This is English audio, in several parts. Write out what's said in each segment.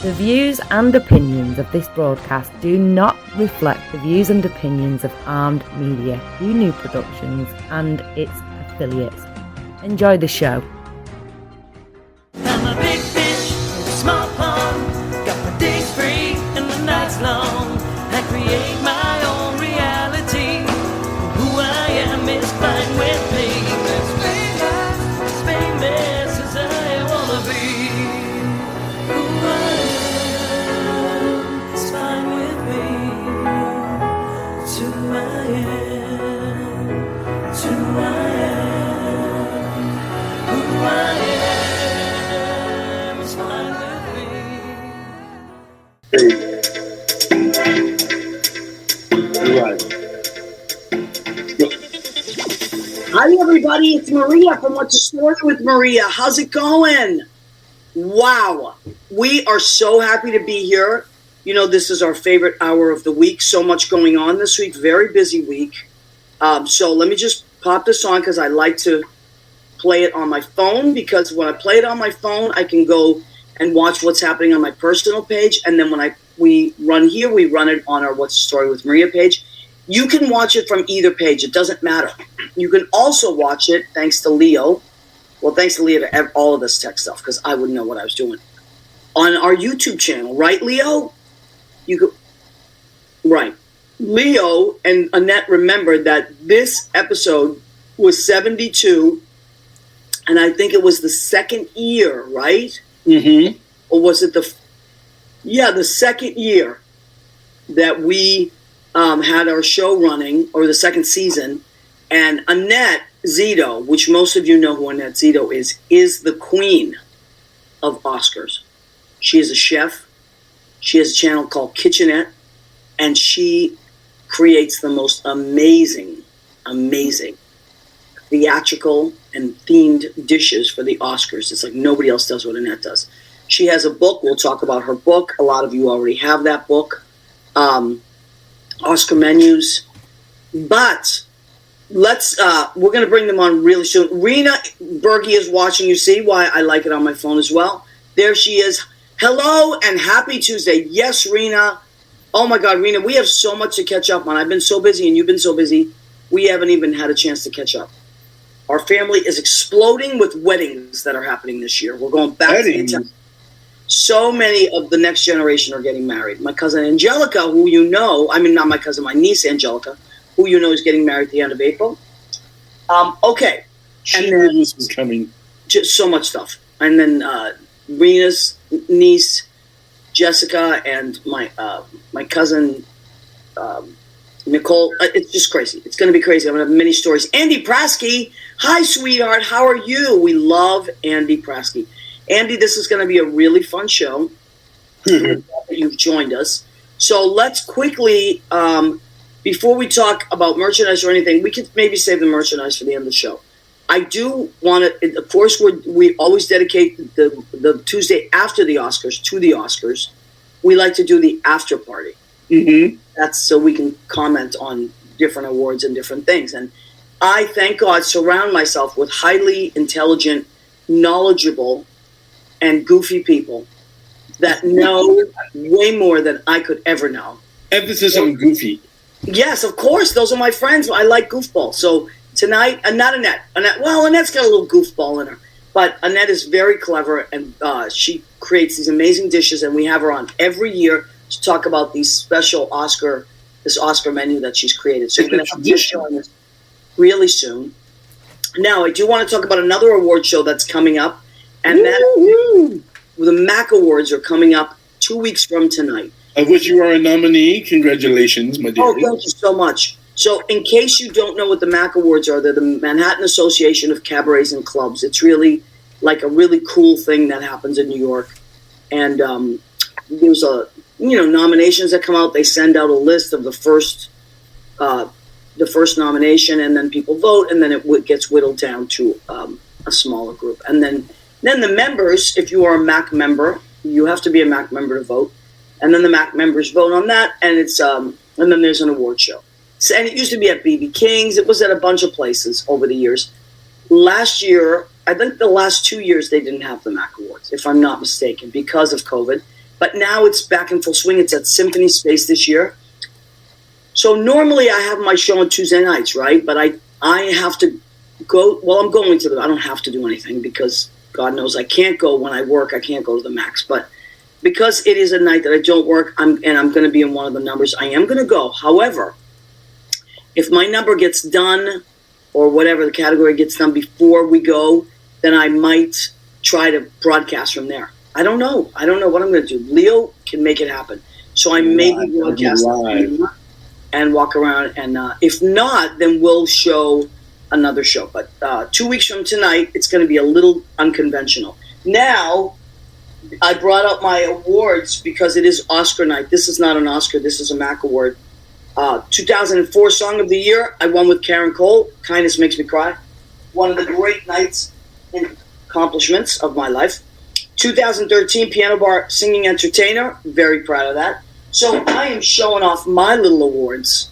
The views and opinions of this broadcast do not reflect the views and opinions of Armed Media, New Productions, and its affiliates. Enjoy the show. I'm a big fish in a small pond. Got my days free and the nights long. I create my own reality. Who I am is fine with me. As famous as I wanna be. Who I am is fine with me. It's who I am. It's who I am. Who I am is fine with me. Right. Hi, everybody. It's Maria from What's the Story with Maria. How's it going? Wow. We are so happy to be here. You know, this is our favorite hour of the week. So much going on this week. Very busy week. So let me just pop this on because I like to play it on my phone, because when I play it on my phone, I can go and watch what's happening on my personal page. And then when we run here, we run it on our What's the Story with Maria page. You can watch it from either page. It doesn't matter. You can also watch it, thanks to Leo. Well, thanks to Leo to all of this tech stuff, because I wouldn't know what I was doing. On our YouTube channel, right, Leo? You could, right. Leo and Annette remembered that this episode was 72, and I think it was the second year, right? Mm-hmm. Or was it the second year that we had our show running, or the second season. And Annette Zito, which most of you know who Annette Zito is the queen of Oscars. She is a chef. She has a channel called Kitchenette, and she creates the most amazing theatrical and themed dishes for the Oscars. It's like nobody else does what Annette does. She has a book. We'll talk about her book. A lot of you already have that book, Oscar Menus. But we're going to bring them on really soon. Rena Berge is watching. You see why I like it on my phone as well. There she is. Hello and happy Tuesday. Yes, Rena. Oh my God, Rena, we have so much to catch up on. I've been so busy and you've been so busy. We haven't even had a chance to catch up. Our family is exploding with weddings that are happening this year. We're going back to the Italian. So many of the next generation are getting married. My cousin Angelica, who you know, I mean, not my cousin, my niece Angelica, who you know is getting married at the end of April. Okay. She knew this was coming. Just so much stuff. And then Rena's niece, Jessica, and my cousin, Nicole. It's just crazy. It's going to be crazy. I'm going to have many stories. Andy Prasky. Hi, sweetheart. How are you? We love Andy Prasky. Andy, this is going to be a really fun show. You've joined us. So let's quickly, before we talk about merchandise or anything, we could maybe save the merchandise for the end of the show. I do want to, of course, we always dedicate the Tuesday after the Oscars to the Oscars. We like to do the after party. Mm-hmm. That's so we can comment on different awards and different things. And I, thank God, surround myself with highly intelligent, knowledgeable, and goofy people that know way more than I could ever know. Emphasis on goofy. Yes, of course. Those are my friends. I like goofball. So tonight, not Annette. Annette's got a little goofball in her. But Annette is very clever, and she creates these amazing dishes, and we have her on every year to talk about these special this Oscar menu that she's created. So we're going to have this show on this really soon. Now, I do want to talk about another award show that's coming up, and the MAC Awards are coming up 2 weeks from tonight. Of which you are a nominee. Congratulations, my dear. Oh, thank you so much. So in case you don't know what the MAC Awards are, they're the Manhattan Association of Cabarets and Clubs. It's really like a really cool thing that happens in New York. And there's nominations that come out. They send out a list of the first nomination, and then people vote, and then it gets whittled down to a smaller group. And then the members, if you are a MAC member, you have to be a MAC member to vote. And then the MAC members vote on that, and and then there's an award show. So, and it used to be at BB King's. It was at a bunch of places over the years. Last year, I think the last 2 years, they didn't have the MAC Awards, if I'm not mistaken, because of COVID. But now it's back in full swing. It's at Symphony Space this year. So normally I have my show on Tuesday nights, right? But I have to go. Well, I'm going to them. I don't have to do anything because God knows I can't go when I work. I can't go to the Max. But because it is a night that I don't work, I'm going to be in one of the numbers, I am going to go. However, if my number gets done or whatever the category gets done before we go, then I might try to broadcast from there. I don't know what I'm going to do. Leo can make it happen. So I may be broadcasting and walk around. And if not, then we'll show another show. But 2 weeks from tonight, it's going to be a little unconventional. Now, I brought up my awards because it is Oscar night. This is not an Oscar. This is a Mac Award. 2004 Song of the Year, I won with Karen Cole. Kindness Makes Me Cry. One of the great nights and accomplishments of my life. 2013 Piano Bar Singing Entertainer. Very proud of that. So I am showing off my little awards.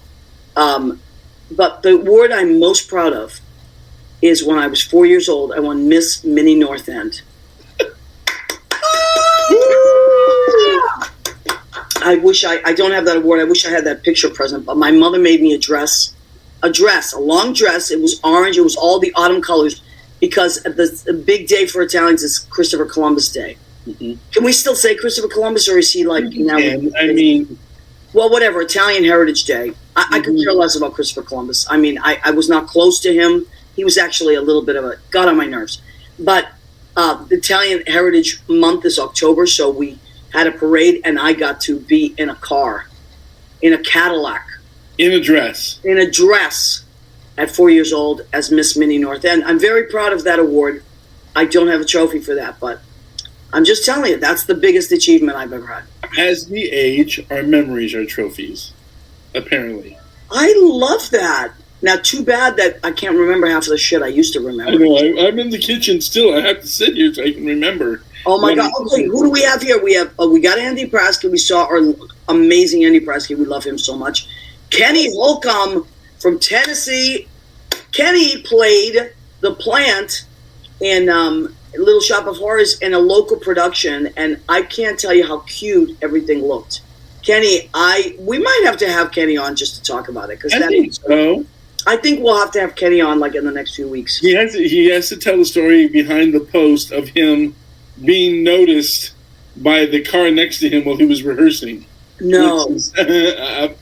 But the award I'm most proud of is when I was 4 years old, I won Miss Mini North End. I wish I don't have that award. I wish I had that picture present. But my mother made me a long dress. It was orange. It was all the autumn colors because the big day for Italians is Christopher Columbus Day. Mm-hmm. Can we still say Christopher Columbus, or is he like now? Well, whatever. Italian Heritage Day. I could care less about Christopher Columbus. I mean, I was not close to him. He was actually a little bit of got on my nerves. But the Italian Heritage Month is October, so we had a parade, and I got to be in a car, in a Cadillac. In a dress. In a dress at 4 years old as Miss Mini North End. I'm very proud of that award. I don't have a trophy for that, but I'm just telling you, that's the biggest achievement I've ever had. As we age, our memories are trophies, apparently. I love that. Now, too bad that I can't remember half of the shit I used to remember. I know. I'm in the kitchen still. I have to sit here so I can remember. Oh, my God. Okay, who do we have here? We got Andy Praski. We saw our amazing Andy Praski. We love him so much. Kenny Holcomb from Tennessee. Kenny played the plant in Little Shop of Horrors in a local production, and I can't tell you how cute everything looked. Kenny, we might have to have Kenny on just to talk about it. I think so. I think we'll have to have Kenny on like in the next few weeks. He has to tell the story behind the post of him being noticed by the car next to him while he was rehearsing. No.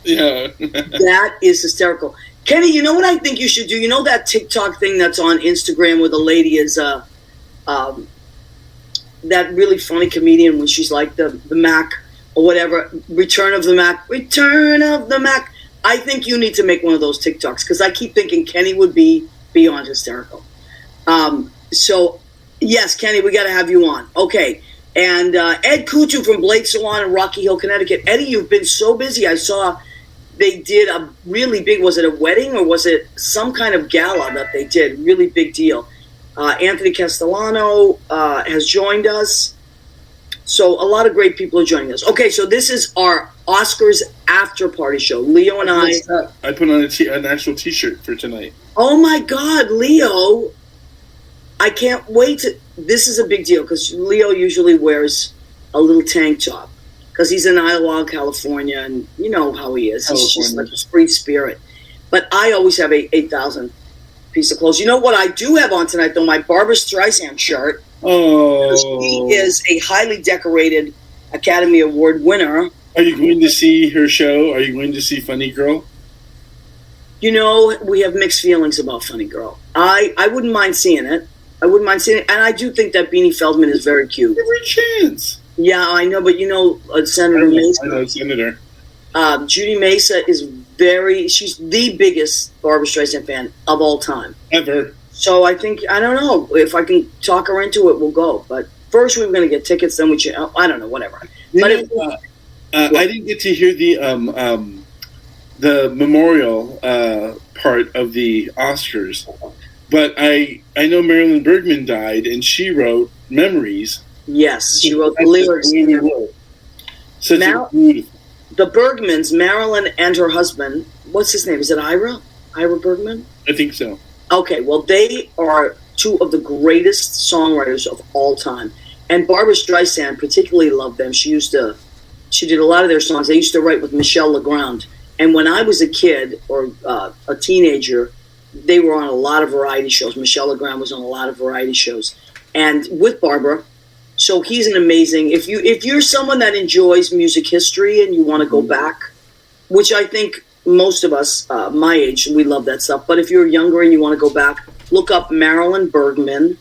Yeah. That is hysterical. Kenny, you know what I think you should do? You know that TikTok thing that's on Instagram where the lady is that really funny comedian when she's like the Mac or whatever, Return of the Mac. I think you need to make one of those TikToks because I keep thinking Kenny would be beyond hysterical. So, yes, Kenny, we got to have you on. Okay. And Ed Kutu from Blake Salon in Rocky Hill, Connecticut. Eddie, you've been so busy. I saw they did a really big, was it a wedding or was it some kind of gala that they did? Really big deal. Anthony Castellano has joined us. So a lot of great people are joining us. Okay, so this is our Oscars after party show. Leo and I put on an actual T-shirt for tonight. Oh my God, Leo! I can't wait to. This is a big deal because Leo usually wears a little tank top because he's in Idlewild, California, and you know how he is. He's just like a free spirit. But I always have a 8,000 piece of clothes. You know what I do have on tonight, though? My Barbra Streisand shirt. Oh. She is a highly decorated Academy Award winner. Are you going to see her show? Are you going to see Funny Girl? You know, we have mixed feelings about Funny Girl. I wouldn't mind seeing it. And I do think that Beanie Feldman is very cute. Every chance. Yeah, I know, but you know, Senator Mesa. I know, Senator. Judy Mesa is she's the biggest Barbra Streisand fan of all time. Ever. So I don't know. If I can talk her into it, we'll go. But first we were going to get tickets, then I don't know, whatever. I didn't get to hear the memorial part of the Oscars. But I know Marilyn Bergman died, and she wrote Memories. Yes, she wrote the lyrics. Such a beautiful. The Bergmans, Marilyn and her husband, what's his name? Is it Ira? Ira Bergman? I think so. Okay, well, they are two of the greatest songwriters of all time. And Barbara Streisand particularly loved them. She did a lot of their songs. They used to write with Michel Legrand. And when I was a kid or a teenager, they were on a lot of variety shows. Michel Legrand was on a lot of variety shows, and with Barbara. So he's an amazing. If you're someone that enjoys music history and you want to go back, which I think most of us my age, we love that stuff. But if you're younger and you want to go back, look up Marilyn Bergman,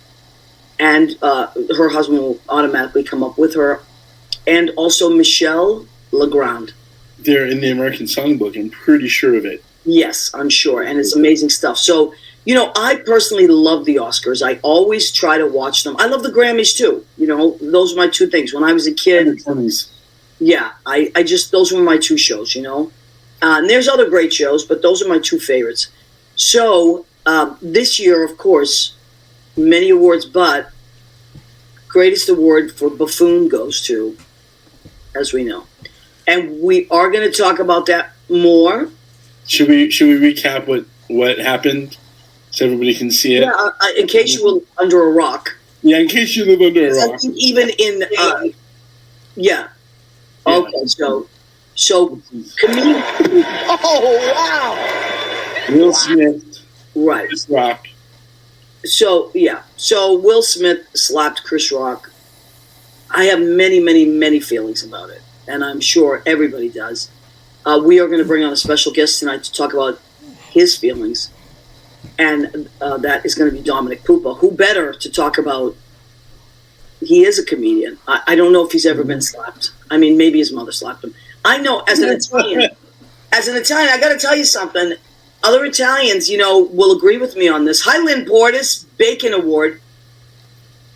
and her husband will automatically come up with her, and also Michel Legrand. They're in the American Songbook. I'm pretty sure of it. Yes, I'm sure. And it's amazing stuff. So, I personally love the Oscars. I always try to watch them. I love the Grammys too. Those are my two things. When I was a kid, yeah, I just, those were my two shows, and there's other great shows, but those are my two favorites. So this year, of course, many awards, but greatest award for buffoon goes to, as we know. And we are going to talk about that more. Should we recap what happened so everybody can see it? Yeah, in case you were under a rock. Yeah, in case you live under a rock. I think even in yeah. Okay, so comedian. Oh wow! Will Smith, right? Chris Rock. So Will Smith slapped Chris Rock. I have many, many, many feelings about it, and I'm sure everybody does. We are going to bring on a special guest tonight to talk about his feelings, and that is going to be Dominick Pupa. Who better to talk about? He is a comedian. I don't know if he's ever been slapped. I mean, maybe his mother slapped him. I know as an Italian, I got to tell you something. Other Italians, will agree with me on this. Hi, Lynn Portis, Bacon Award.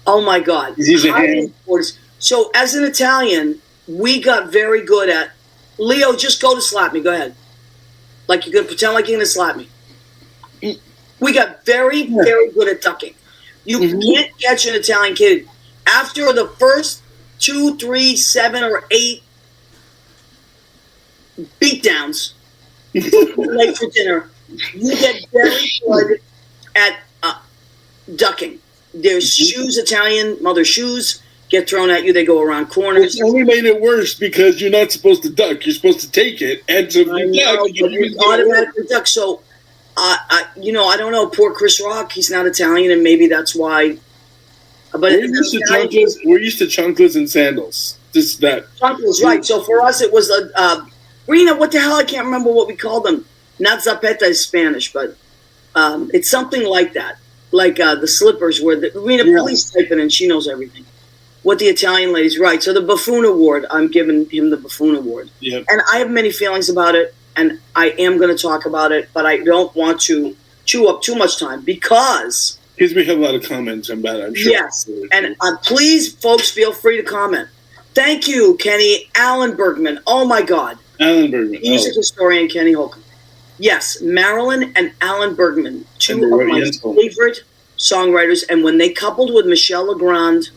Oh my God. Hi, Lynn Portis. So as an Italian, we got very good at, Leo, just go to slap me. Go ahead. Like you're going to pretend like you're going to slap me. We got very, very good at ducking. You can't catch an Italian kid. After the first 2, 3, 7, or 8 beatdowns, late for dinner, you get very good at ducking. There's shoes, Italian mother shoes, get thrown at you. They go around corners. It only made it worse because you're not supposed to duck. You're supposed to take it. And so you automatically duck. So, I don't know. Poor Chris Rock. He's not Italian, and maybe that's why. But we're used to chanclas and sandals. Just that. Chanclas, right. So for us, it was Rena, what the hell? I can't remember what we called them. Not zapata is Spanish, but it's something like that. Like the slippers where Rena, please type it in. She knows everything. What the Italian ladies, right. So the Buffoon Award, I'm giving him the Buffoon Award. Yep. And I have many feelings about it, and I am going to talk about it, but I don't want to chew up too much time because we have a lot of comments about it, I'm sure. Yes, and please, folks, feel free to comment. Thank you, Kenny. Alan Bergman. Oh, my God. Alan Bergman. Music historian Kenny Holcomb. Yes, Marilyn and Alan Bergman, two of my favorite songwriters. And when they coupled with Michel Legrand,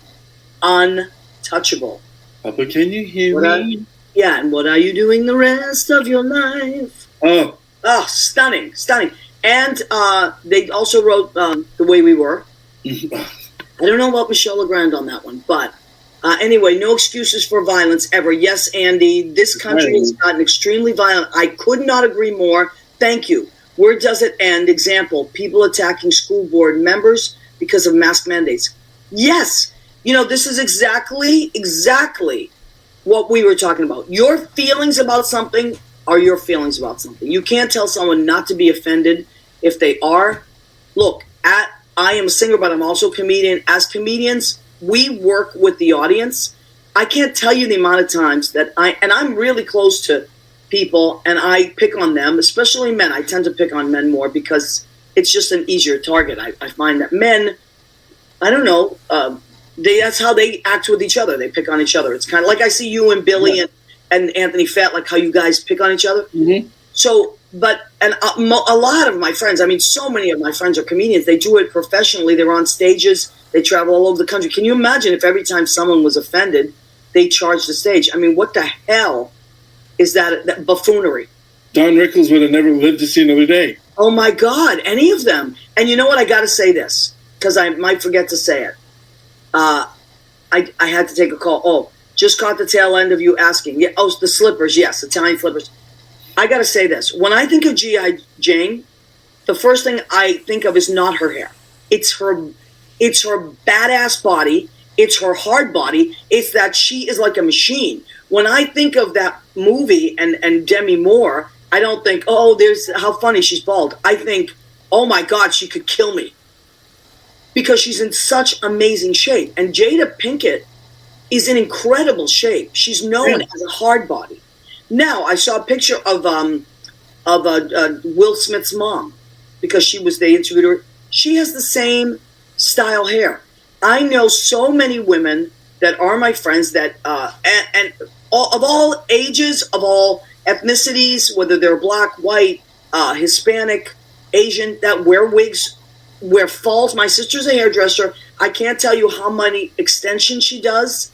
untouchable. Papa, can you hear me? And what are you doing the rest of your life? Oh, stunning. And they also wrote The Way We Were. I don't know about Michel Legrand on that one, but anyway, no excuses for violence ever. Yes, Andy, this country has gotten extremely violent. I could not agree more. Thank you. Where does it end? Example, people attacking school board members because of mask mandates. Yes, this is exactly what we were talking about. Your feelings about something are your feelings about something. You can't tell someone not to be offended if they are. Look, I am a singer, but I'm also a comedian. As comedians, we work with the audience. I can't tell you the amount of times that I'm really close to people and I pick on them, especially men. I tend to pick on men more because it's just an easier target. I find that men, I don't know, that's how they act with each other. They pick on each other. It's kind of like I see you and Billy and Anthony Fett, like how you guys pick on each other. Mm-hmm. So, a lot of my friends, I mean, so many of my friends are comedians. They do it professionally. They're on stages. They travel all over the country. Can you imagine if every time someone was offended, they charged the stage? I mean, what the hell is that buffoonery? Don Rickles would have never lived to see another day. Oh, my God. Any of them. And you know what? I got to say this because I might forget to say it. I had to take a call. Oh, just caught the tail end of you asking. Yeah. Oh, the slippers. Yes, Italian slippers. I got to say this. When I think of G.I. Jane, the first thing I think of is not her hair. It's her badass body. It's her hard body. It's that she is like a machine. When I think of that movie and Demi Moore, I don't think, oh, there's how funny she's bald. I think, oh my God, she could kill me. Because she's in such amazing shape. And Jada Pinkett is in incredible shape. She's known as a hard body. Now, I saw a picture of Will Smith's mom, because they interviewed her. She has the same style hair. I know so many women that are my friends that, and of all ages, of all ethnicities, whether they're black, white, Hispanic, Asian, that wear wigs, wear falls. My sister's a hairdresser. I can't tell you how many extensions she does.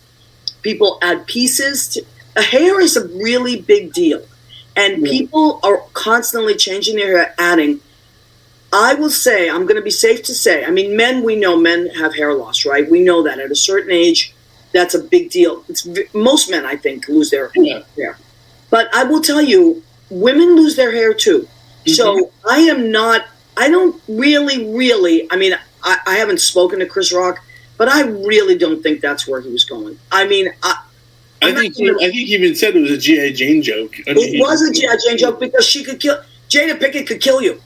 People add pieces. Hair is a really big deal. And people are constantly changing their hair, adding. I will say, I'm going to be safe to say, I mean, we know men have hair loss, right? We know that at a certain age, that's a big deal. Most men, I think, lose their hair. But I will tell you, women lose their hair too. Mm-hmm. So I don't really, I mean, I haven't spoken to Chris Rock, but I really don't think that's where he was going. I mean, I think he even said it was a G.I. Jane joke. It was a G.I. Jane joke because she could kill, Jada Pinkett could kill you.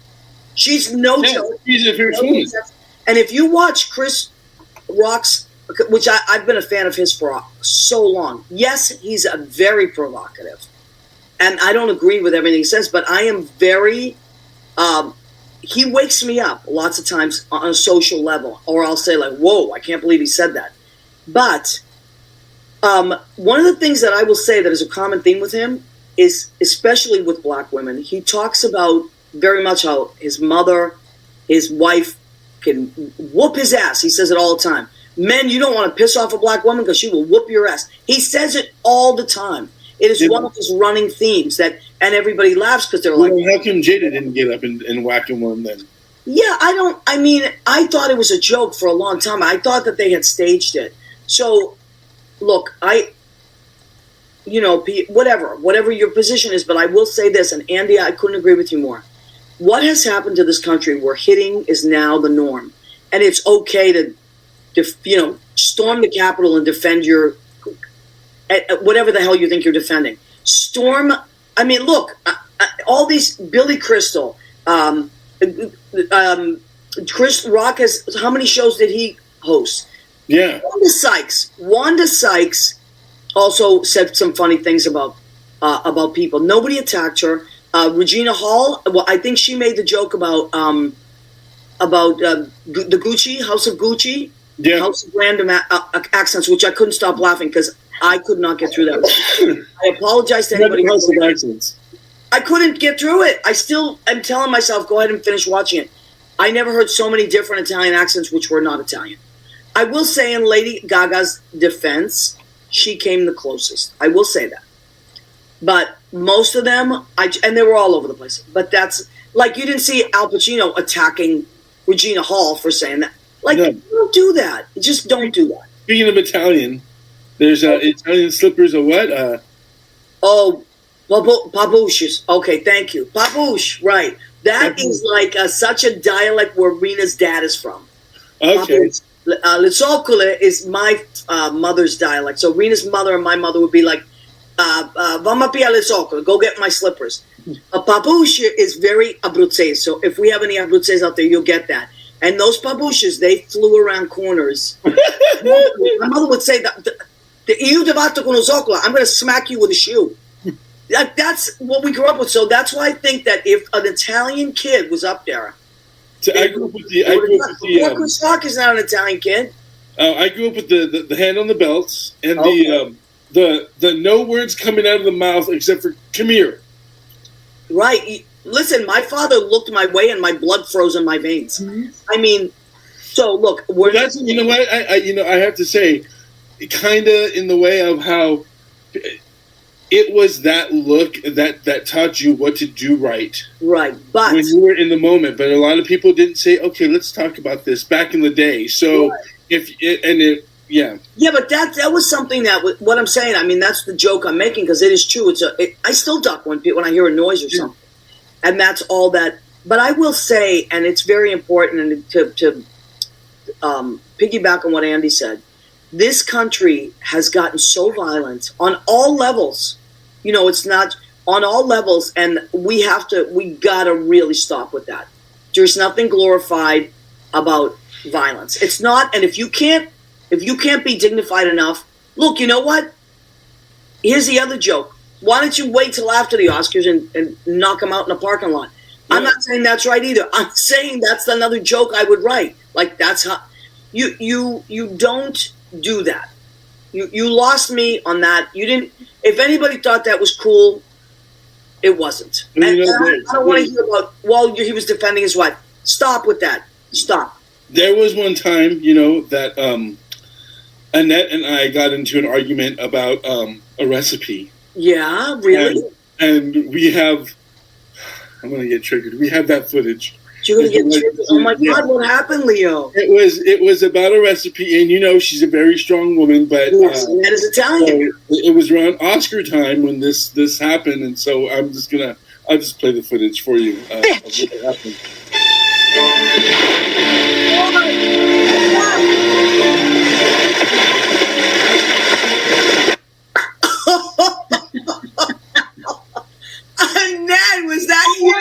She's no joke. She's a fierce woman. And if you watch Chris Rock's, which I've been a fan of his for so long, yes, he's a very provocative. And I don't agree with everything he says, but I am very, he wakes me up lots of times on a social level, or I'll say like, whoa, I can't believe he said that. But one of the things that I will say that is a common theme with him is, especially with black women, he talks about very much how his mother, his wife can whoop his ass. He says it all the time. Men, you don't want to piss off a black woman because she will whoop your ass. He says it all the time. It is one of his running themes and everybody laughs because they're like, how come Jada didn't get up and whack him one then? Yeah, I thought it was a joke for a long time. I thought that they had staged it. So, look, whatever your position is, but I will say this, and Andy, I couldn't agree with you more. What has happened to this country where hitting is now the norm, and it's okay to, storm the Capitol and defend your, whatever the hell you think you're defending. All these, Billy Crystal, Chris Rock has, how many shows did he host? Yeah. Wanda Sykes also said some funny things about people. Nobody attacked her. Regina Hall, well, I think she made the joke about the Gucci, House of Gucci, House of Random Accents, which I couldn't stop laughing because I could not get through that. I apologize to anybody. House of Accents. I couldn't get through it. I still am telling myself, go ahead and finish watching it. I never heard so many different Italian accents which were not Italian. I will say in Lady Gaga's defense, she came the closest. I will say that. But most of them, and they were all over the place. But that's, like, you didn't see Al Pacino attacking Regina Hall for saying that. Like, don't do that. Just don't do that. Speaking of Italian, there's Italian slippers or what? Babouches. Okay, thank you. Babouche, right. That is like such a dialect where Rena's dad is from. Okay. Le Zoccole is my mother's dialect. So Rena's mother and my mother would be like, Vamos via le Zoccole, go get my slippers. A babouche is very Abruzzese. So if we have any Abruzzese out there, you'll get that. And those babouches, they flew around corners. My mother would say, "Io ti batto con lo zoccolo. I'm going to smack you with a shoe." That's what we grew up with. So that's why I think that if an Italian kid was up there, I grew up with Chris Rock is not an Italian kid. I grew up with the hand on the belts and the no words coming out of the mouth except for "come here." Right. Listen, my father looked my way and my blood froze in my veins. Mm-hmm. I mean, so look, that's, you know what, I have to say, kind of in the way of how it was that look that taught you what to do right. Right, but when you were in the moment. But a lot of people didn't say, okay, let's talk about this back in the day. So Yeah. Yeah, but that was something what I'm saying. I mean, that's the joke I'm making because it is true. I still duck when I hear a noise or something, and that's all that. But I will say, and it's very important, and to piggyback on what Andy said, this country has gotten so violent on all levels. You know, it's not on all levels, and we gotta really stop with that. There's nothing glorified about violence. It's not, and if you can't be dignified enough, look, you know what? Here's the other joke. Why don't you wait till after the Oscars and knock them out in a parking lot? Yeah. I'm not saying that's right either. I'm saying that's another joke I would write. Like, that's how you don't do that. You lost me on that. You didn't. If anybody thought that was cool, it wasn't. And I don't want to hear about, well, he was defending his wife. Stop with that. Stop. There was one time, you know, that Annette and I got into an argument about a recipe. Yeah, really? And we have, I'm going to get triggered. We have that footage. You're going to get triggered? Oh my God, what happened, Leo? It was about a recipe, and you know, she's a very strong woman, but yes, Annette is Italian. So it was around Oscar time when this happened, and so I'll just play the footage for you. Of what happened. Annette, was that you?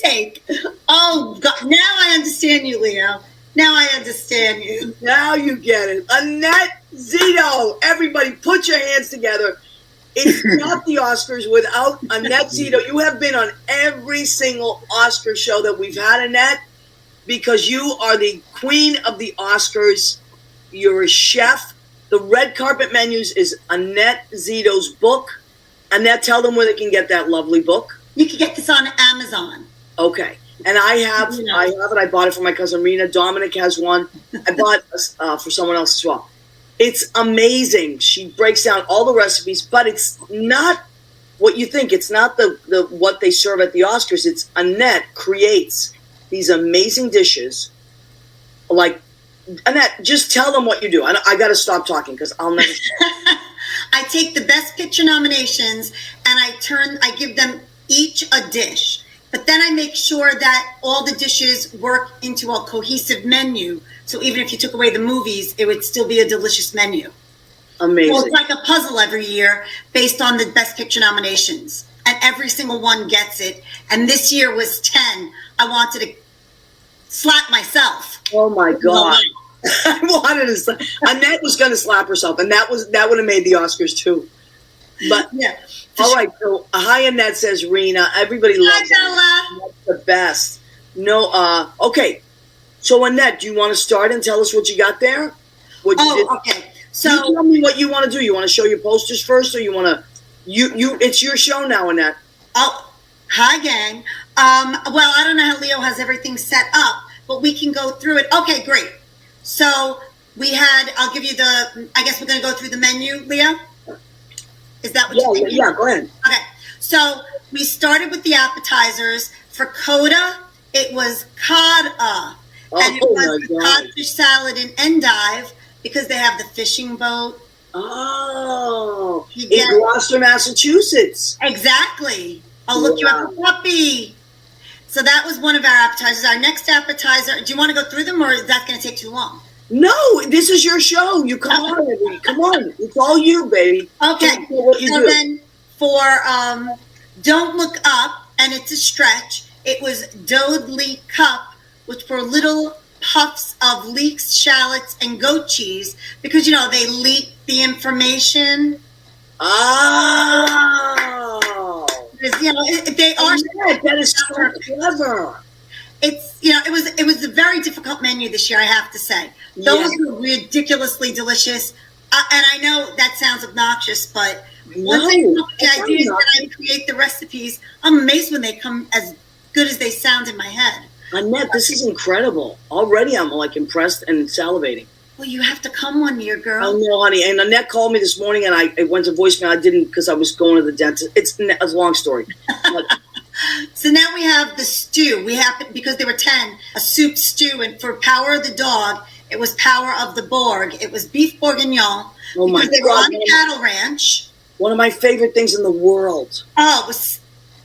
Take. Oh God! Now I understand you, Leo. Now I understand you. Now you get it. Annette Zito. Everybody, put your hands together. It's not the Oscars without Annette Zito. You have been on every single Oscar show that we've had, Annette, because you are the queen of the Oscars. You're a chef. The red carpet menus is Annette Zito's book. Annette, tell them where they can get that lovely book. You can get this on Amazon. Okay. And I have it. I bought it for my cousin Rena. Dominick has one. I bought for someone else as well. It's amazing. She breaks down all the recipes, but it's not what you think. It's not the what they serve at the Oscars. It's Annette creates these amazing dishes. Like, Annette, just tell them what you do. I got to stop talking because I'll never. I take the Best Picture nominations and I give them each a dish. But then I make sure that all the dishes work into a cohesive menu. So even if you took away the movies, it would still be a delicious menu. Amazing. Well, it's like a puzzle every year based on the Best Picture nominations. And every single one gets it. And this year was 10. I wanted to slap myself. Oh, my God. I wanted to slap. Annette was going to slap herself. And that would have made the Oscars, too. But, yeah. All right, so hi, Annette, says Rena. Everybody loves it. That's the best. No, okay. So, Annette, do you want to start and tell us what you got there? Okay. So, you tell me what you want to do. You want to show your posters first, or you want to? It's your show now, Annette. Oh, hi, gang. Well, I don't know how Leo has everything set up, but we can go through it. Okay, great. So I'll give you I guess we're going to go through the menu, Leo. Is that what you're thinking? Yeah, go ahead. Okay, so we started with the appetizers. For Coda, it was cod, and it was the codfish salad and endive because they have the fishing boat. Oh, in Gloucester, Massachusetts. Exactly. I'll look you up a puppy. So that was one of our appetizers. Our next appetizer, do you want to go through them or is that going to take too long? No, this is your show. You come on, come on. It's all you, baby. Okay. So then for Don't Look Up, and it's a stretch, it was Doed Leek Cup, which were little puffs of leeks, shallots, and goat cheese because, they leak the information. Oh. They are. That is so clever. It's it was a very difficult menu this year, I have to say. Those were ridiculously delicious, and I know that sounds obnoxious, but once I come up with the ideas that I create the recipes, I'm amazed when they come as good as they sound in my head. Annette, this is incredible. Already, I'm impressed and salivating. Well, you have to come one year, girl. Oh no, honey. And Annette called me this morning, and I went to voicemail. I didn't because I was going to the dentist. It's a long story. So now we have the stew. We have, because there were 10, a soup stew. And for Power of the Dog, It was Power of the Borg. It was beef bourguignon. Oh my because they were God. on the cattle ranch. One of my favorite things in the world. Oh,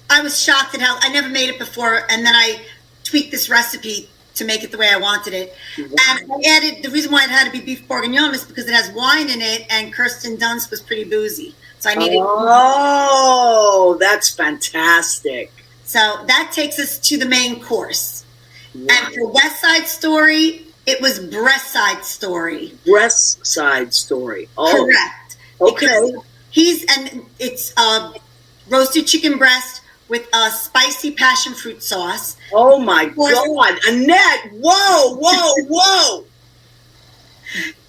I was shocked at how I never made it before, and then I tweaked this recipe to make it the way I wanted it. Wow. And I added, the reason why it had to be beef bourguignon is because it has wine in it, and Kirsten Dunst was pretty boozy. So I needed. Oh, that's fantastic. So that takes us to the main course. Wow. And for West Side Story, it was Breast Side Story. Breast Side Story. Oh, Correct. okay. Because it's roasted chicken breast with a spicy passion fruit sauce. Oh my God, Annette! Whoa!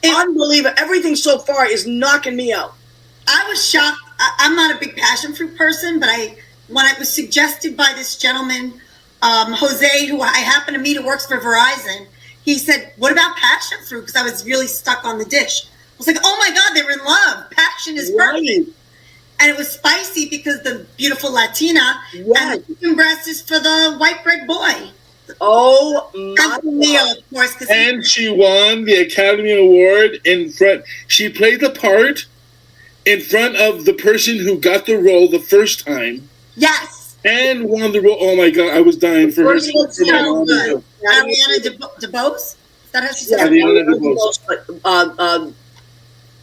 Unbelievable! Everything so far is knocking me out. I was shocked. I'm not a big passion fruit person, but when it was suggested by this gentleman, Jose, who I happen to meet, who works for Verizon, he said, "What about passion fruit?" Because I was really stuck on the dish. I was like, "Oh my God, they were in love. Passion is perfect." Right. And it was spicy because the beautiful Latina, Yes. and the chicken breast is for the white bread boy. Oh my And for Leo, God. of course, because And she won the Academy Award in front. She played the part in front of the person who got the role the first time yes, and won the role. Oh my God, I was dying for her. First looks For my so mom. good. Ariana DeBose? Is that how she said Yeah, it? Ariana but,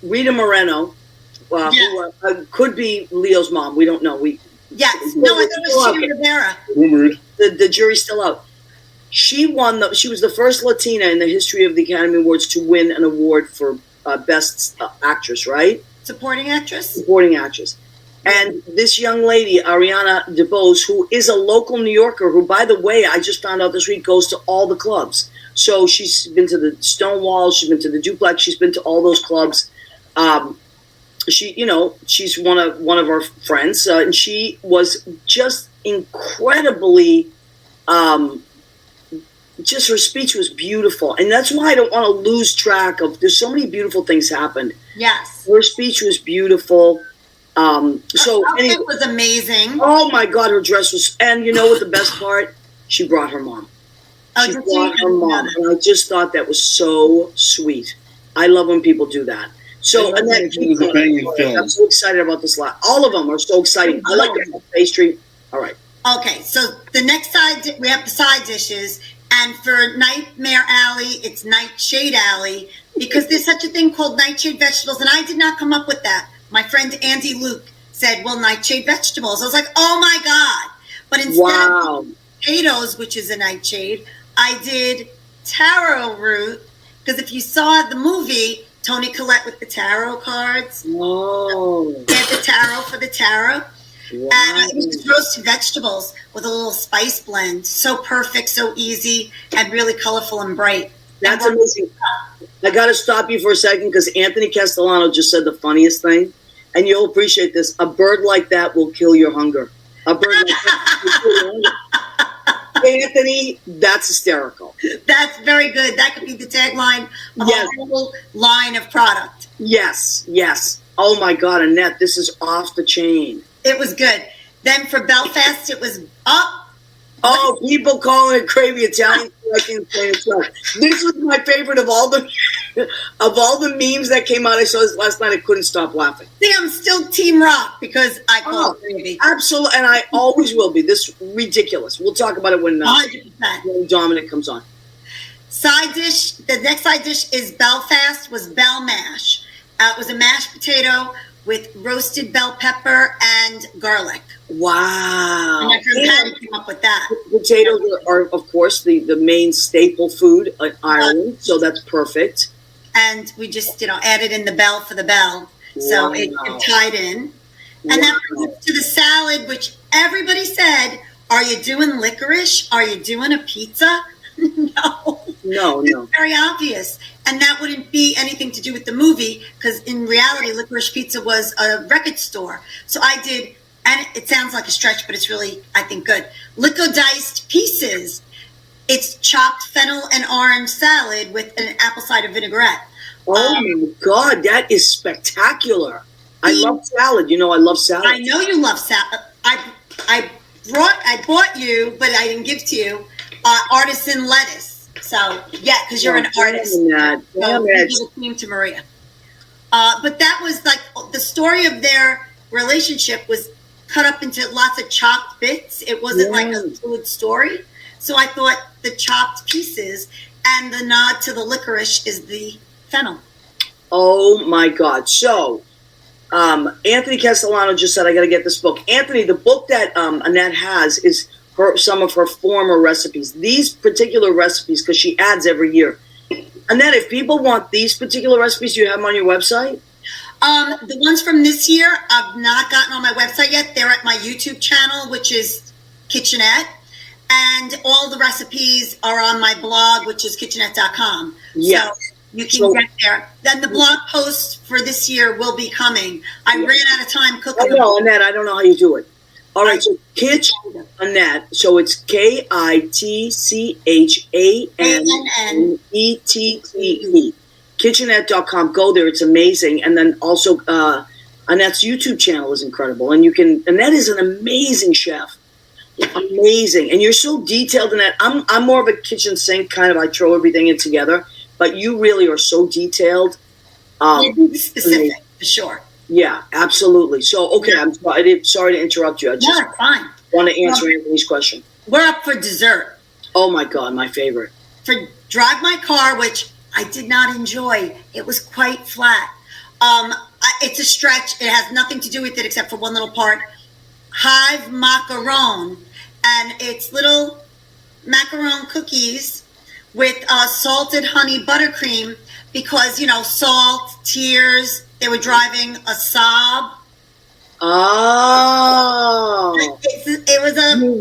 Rita Moreno, Yeah. who could be Leo's mom. We don't know. Yes. No, I thought it was Sheena Rivera. Rumored. The jury's still out. She won. She was the first Latina in the history of the Academy Awards to win an award for Best Actress, right? Supporting actress? Supporting actress. And this young lady, Ariana DeBose, who is a local New Yorker, who, by the way, I just found out this week, goes to all the clubs. So she's been to the Stonewall, she's been to the Duplex, she's been to all those clubs. She's one of our friends, and she was just incredibly. Just her speech was beautiful, and that's why I don't want to lose track of. There's so many beautiful things happened. Yes. Her speech was beautiful. So Her anyway, outfit was amazing. oh my God, her dress was. And you know what? The best part, she brought her mom. Oh, She did brought she? her mom, and I just thought that was so sweet. I love when people do that. So, I Annette, think it was a banging film. I'm so excited about this lot. All of them are so exciting. I like the pastry. All right. Okay, so the next side, we have the side dishes. And for Nightmare Alley, it's Nightshade Alley, because there's such a thing called nightshade vegetables. And I did not come up with that. My friend Andy Luke said, well, nightshade vegetables. I was like, oh my God. But instead of potatoes, which is a nightshade, I did taro root, because if you saw the movie, Toni Collette with the tarot cards, Oh, they had the tarot for the tarot. wow. And it was just roasted vegetables with a little spice blend. So perfect, so easy, and really colorful and bright. That's And amazing. I got to stop you for a second because Anthony Castellano just said the funniest thing, and you'll appreciate this. A bird like that will kill your hunger. A bird like that will kill your hunger. Anthony, that's hysterical. That's very good. That could be the tagline of Yes. a whole line of product. Yes. Oh my God, Annette, this is off the chain. It was good. Then for Belfast, it was up. Oh, people calling it crazy Italian. I can't say it well. This was my favorite of all the memes that came out. I saw this last night. I couldn't stop laughing. See, I'm still Team Rock because I call it gravy. Absolutely, and I always will be. This ridiculous. We'll talk about it when 100%. Dominick comes on. Side dish, the next side dish is Belfast, was bell mash. It was a mashed potato with roasted bell pepper and garlic. Wow. And my friend Patty came up with that. Potatoes are, of course, the main staple food in Ireland, so that's perfect. And we just, added in the bell for the bell. So Wow. it tied in. And then we moved to the salad, which everybody said, are you doing licorice? Are you doing a pizza? No. No. It's very obvious. And that wouldn't be anything to do with the movie, because in reality, Licorice Pizza was a record store. So I did, and it sounds like a stretch, but it's really, I think, good. Lico-diced pieces. It's chopped fennel and orange salad with an apple cider vinaigrette. Oh my God, that is spectacular. I love salad. I love salad. I know you love salad. I bought you, but I didn't give to you, artisan lettuce. So, yeah, because you're an artist. Damn So we it. give a team to Maria. But that was like the story of their relationship was cut up into lots of chopped bits. It wasn't like a fluid story. So I thought the chopped pieces and the nod to the licorice is the fennel. Oh my God. So, Anthony Castellano just said, I got to get this book. Anthony, the book that Annette has is some of her former recipes. These particular recipes, because she adds every year. Annette, if people want these particular recipes, do you have them on your website? The ones from this year, I've not gotten on my website yet. They're at my YouTube channel, which is Kitchenette. And all the recipes are on my blog, which is kitchenette.com. Yeah. So you can get there. Then the blog post for this year will be coming. I ran out of time cooking. I know, Annette, I don't know how you do it. All right, so Annette, so it's KITCHANNETTE. Kitchenette.com. Go there, it's amazing. And then also Annette's YouTube channel is incredible. And Annette is an amazing chef. Amazing. And you're so detailed in that. I'm more of a kitchen sink kind of, I throw everything in together, but you really are so detailed. Specific, for sure. Yeah, absolutely. So, okay, I'm sorry to interrupt you. I just fine. want to answer Anthony's question. We're up for dessert. Oh my God, my favorite. For Drive My Car, which I did not enjoy. It was quite flat. It's a stretch. It has nothing to do with it except for one little part. Hive macaron, and it's little macaron cookies with salted honey buttercream because, salt, tears, they were driving a sob. Oh. It was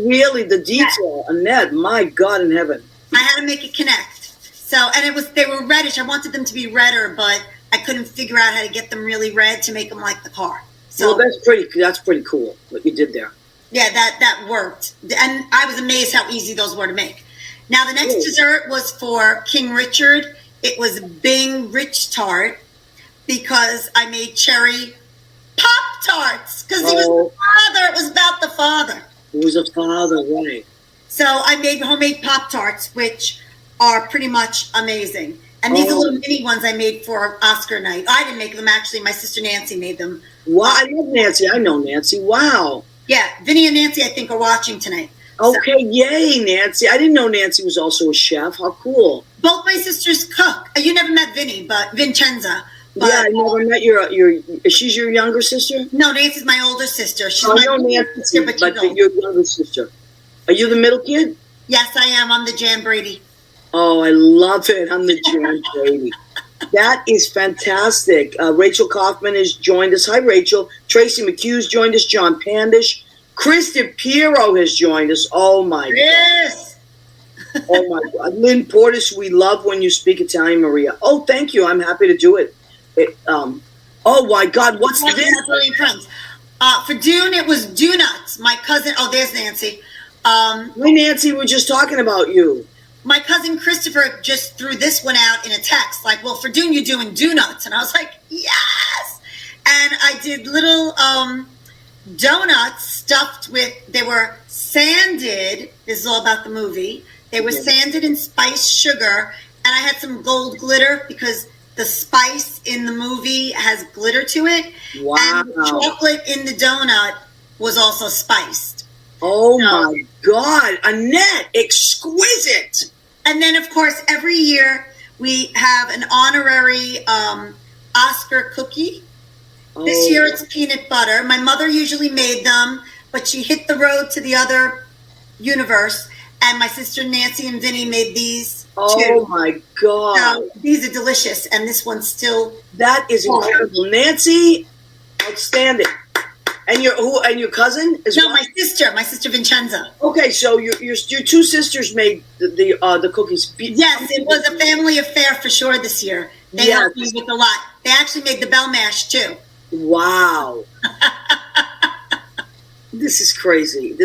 really, the detail, Annette, my God in heaven. I had to make it connect. So, and they were reddish. I wanted them to be redder, but I couldn't figure out how to get them really red to make them like the car. So, well, that's pretty cool what you did there. Yeah, that worked. And I was amazed how easy those were to make. Now, the next dessert was for King Richard. It was Bing Rich Tart because I made cherry Pop-Tarts because he was the father. It was about the father. It was a father, right. So I made homemade Pop-Tarts, which are pretty much amazing. And these are little mini ones I made for Oscar night. I didn't make them, actually. My sister Nancy made them. Wow, I love Nancy. I know Nancy. Wow. Yeah, Vinny and Nancy, I think, are watching tonight. Okay, yay, Nancy. I didn't know Nancy was also a chef. How cool. Both my sisters cook. You never met Vinny, but Vincenza. But, yeah, I never met she's your younger sister? No, Nancy's my older sister. She's my Nancy, sister, but your younger sister. Are you the middle kid? Yes, I am. I'm the Jan Brady. Oh, I love it. I'm the Jan Brady. That is fantastic. Rachel Kaufman has joined us. Hi, Rachel. Tracy McHugh's joined us. John Pandish. Chris DePiero has joined us. Oh, my yes. God. Oh, my God. Lynn Portis, we love when you speak Italian, Maria. Oh, thank you. I'm happy to do it. Oh, my God. What's this? Friends. For Dune, it was Donuts. My cousin. Oh, there's Nancy. Hi, Nancy. We're just talking about you. My cousin Christopher just threw this one out in a text, like, well, for Dune, you're doing donuts. And I was like, yes! And I did little donuts stuffed with, they were sanded, this is all about the movie, they were sanded in spiced sugar, and I had some gold glitter because the spice in the movie has glitter to it. Wow. And the chocolate in the donut was also spiced. Oh, my God. Annette, exquisite. And then, of course, every year we have an honorary Oscar cookie. This year it's peanut butter. My mother usually made them, but she hit the road to the other universe. And my sister Nancy and Vinny made these too. Oh, my God. So these are delicious. And this one's still... That is incredible. Nancy, outstanding. And your cousin as well? No, my sister Vincenza. Okay, so your two sisters made the cookies. Yes, it was a family affair for sure this year. They helped me with a lot. They actually made the bell mash too. Wow. This is crazy.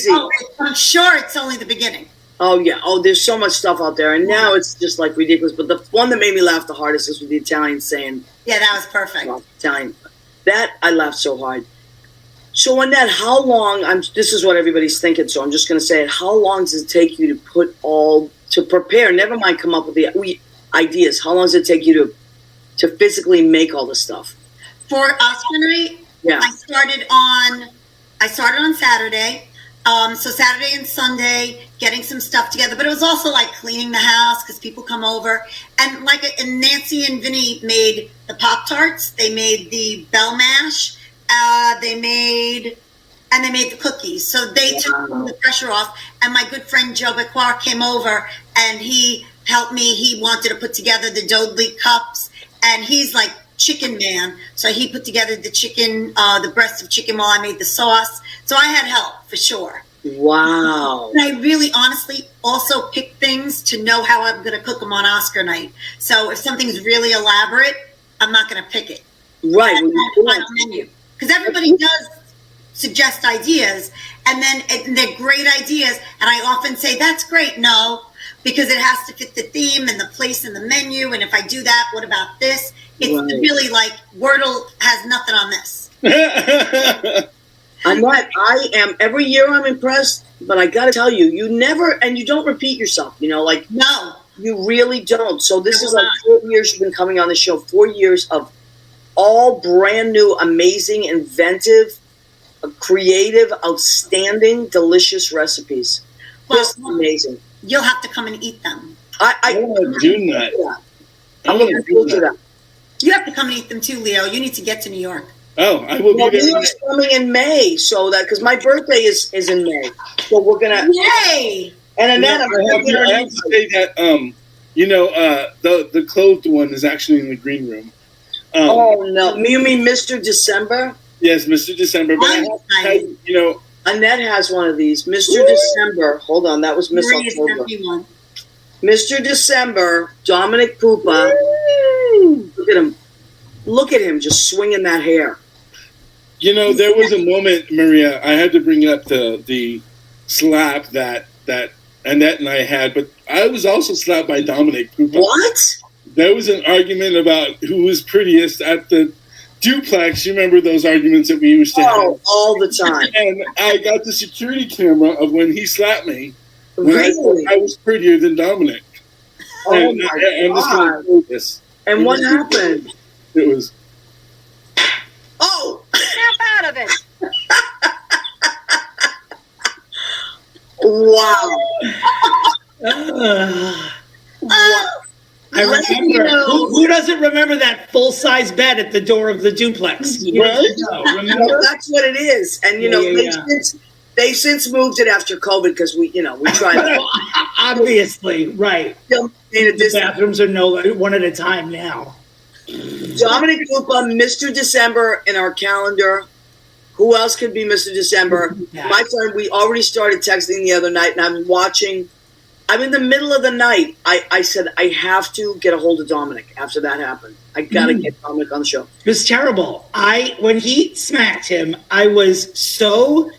Oh, I'm sure it's only the beginning. Oh, yeah. Oh, there's so much stuff out there. And now it's just like ridiculous. But the one that made me laugh the hardest is with the Italian saying. Yeah, that was perfect. Italian. That, I laughed so hard. So, Annette, how long, this is what everybody's thinking, so I'm just going to say it. How long does it take you to to prepare? Never mind come up with the ideas. How long does it take you to physically make all this stuff? For Oscar night, Yeah. I started on Saturday. So Saturday and Sunday, getting some stuff together. But it was also like cleaning the house because people come over. And Nancy and Vinny made the Pop-Tarts. They made the Bell Mash. They made the cookies. So they took the pressure off. And my good friend Joe Bequar came over and he helped me. He wanted to put together the Dodley cups. And he's like chicken man. So he put together the chicken, the breast of chicken while I made the sauce. So I had help for sure. Wow. And I really honestly also pick things to know how I'm going to cook them on Oscar night. So if something's really elaborate, I'm not going to pick it. Right. Because everybody does suggest ideas, and they're great ideas. And I often say, that's great. No, because it has to fit the theme and the place in the menu. And if I do that, what about this? It's really like Wordle has nothing on this. Annette, every year I'm impressed, but I got to tell you, you never, and you don't repeat yourself, No. You really don't. So this is like 4 years you've been coming on the show, 4 years of all brand new, amazing, inventive, creative, outstanding, delicious recipes. Just amazing. You'll have to come and eat them. I want to do that. I want to do that. You have to come and eat them too, Leo. You need to get to New York. Oh, I will be there. New York's coming in May, so that because my birthday is in May, so we're gonna. Yay! And Annette, I have to say that the clothed one is actually in the green room. Oh no, you mean Mr. December? Yes, Mr. December. But Annette has one of these. Mr. December. Hold on, that was Miss October. Mr. December, Dominick Pupa. Look at him. Look at him just swinging that hair. There was a moment, Maria, I had to bring up the slap that Annette and I had, but I was also slapped by Dominick Pupa. What? There was an argument about who was prettiest at the duplex. You remember those arguments that we used to have? All the time. And I got the security camera of when he slapped me. Really? I was prettier than Dominick. Oh, my I'm just going to do this. And what happened? It was... Oh! Snap out of it! Wow. I remember. Who doesn't remember that full-size bed at the door of the duplex? Remember? That's what it is. And, they've since moved it after COVID because we tried. Obviously, right. The bathrooms are one at a time now. Dominick Pupa, Mr. December in our calendar. Who else could be Mr. December? Yeah. My friend, we already started texting the other night, and I'm watching. I'm in the middle of the night. I said, I have to get a hold of Dominick after that happened. I got to get Dominick on the show. It was terrible. When he smacked him, I was so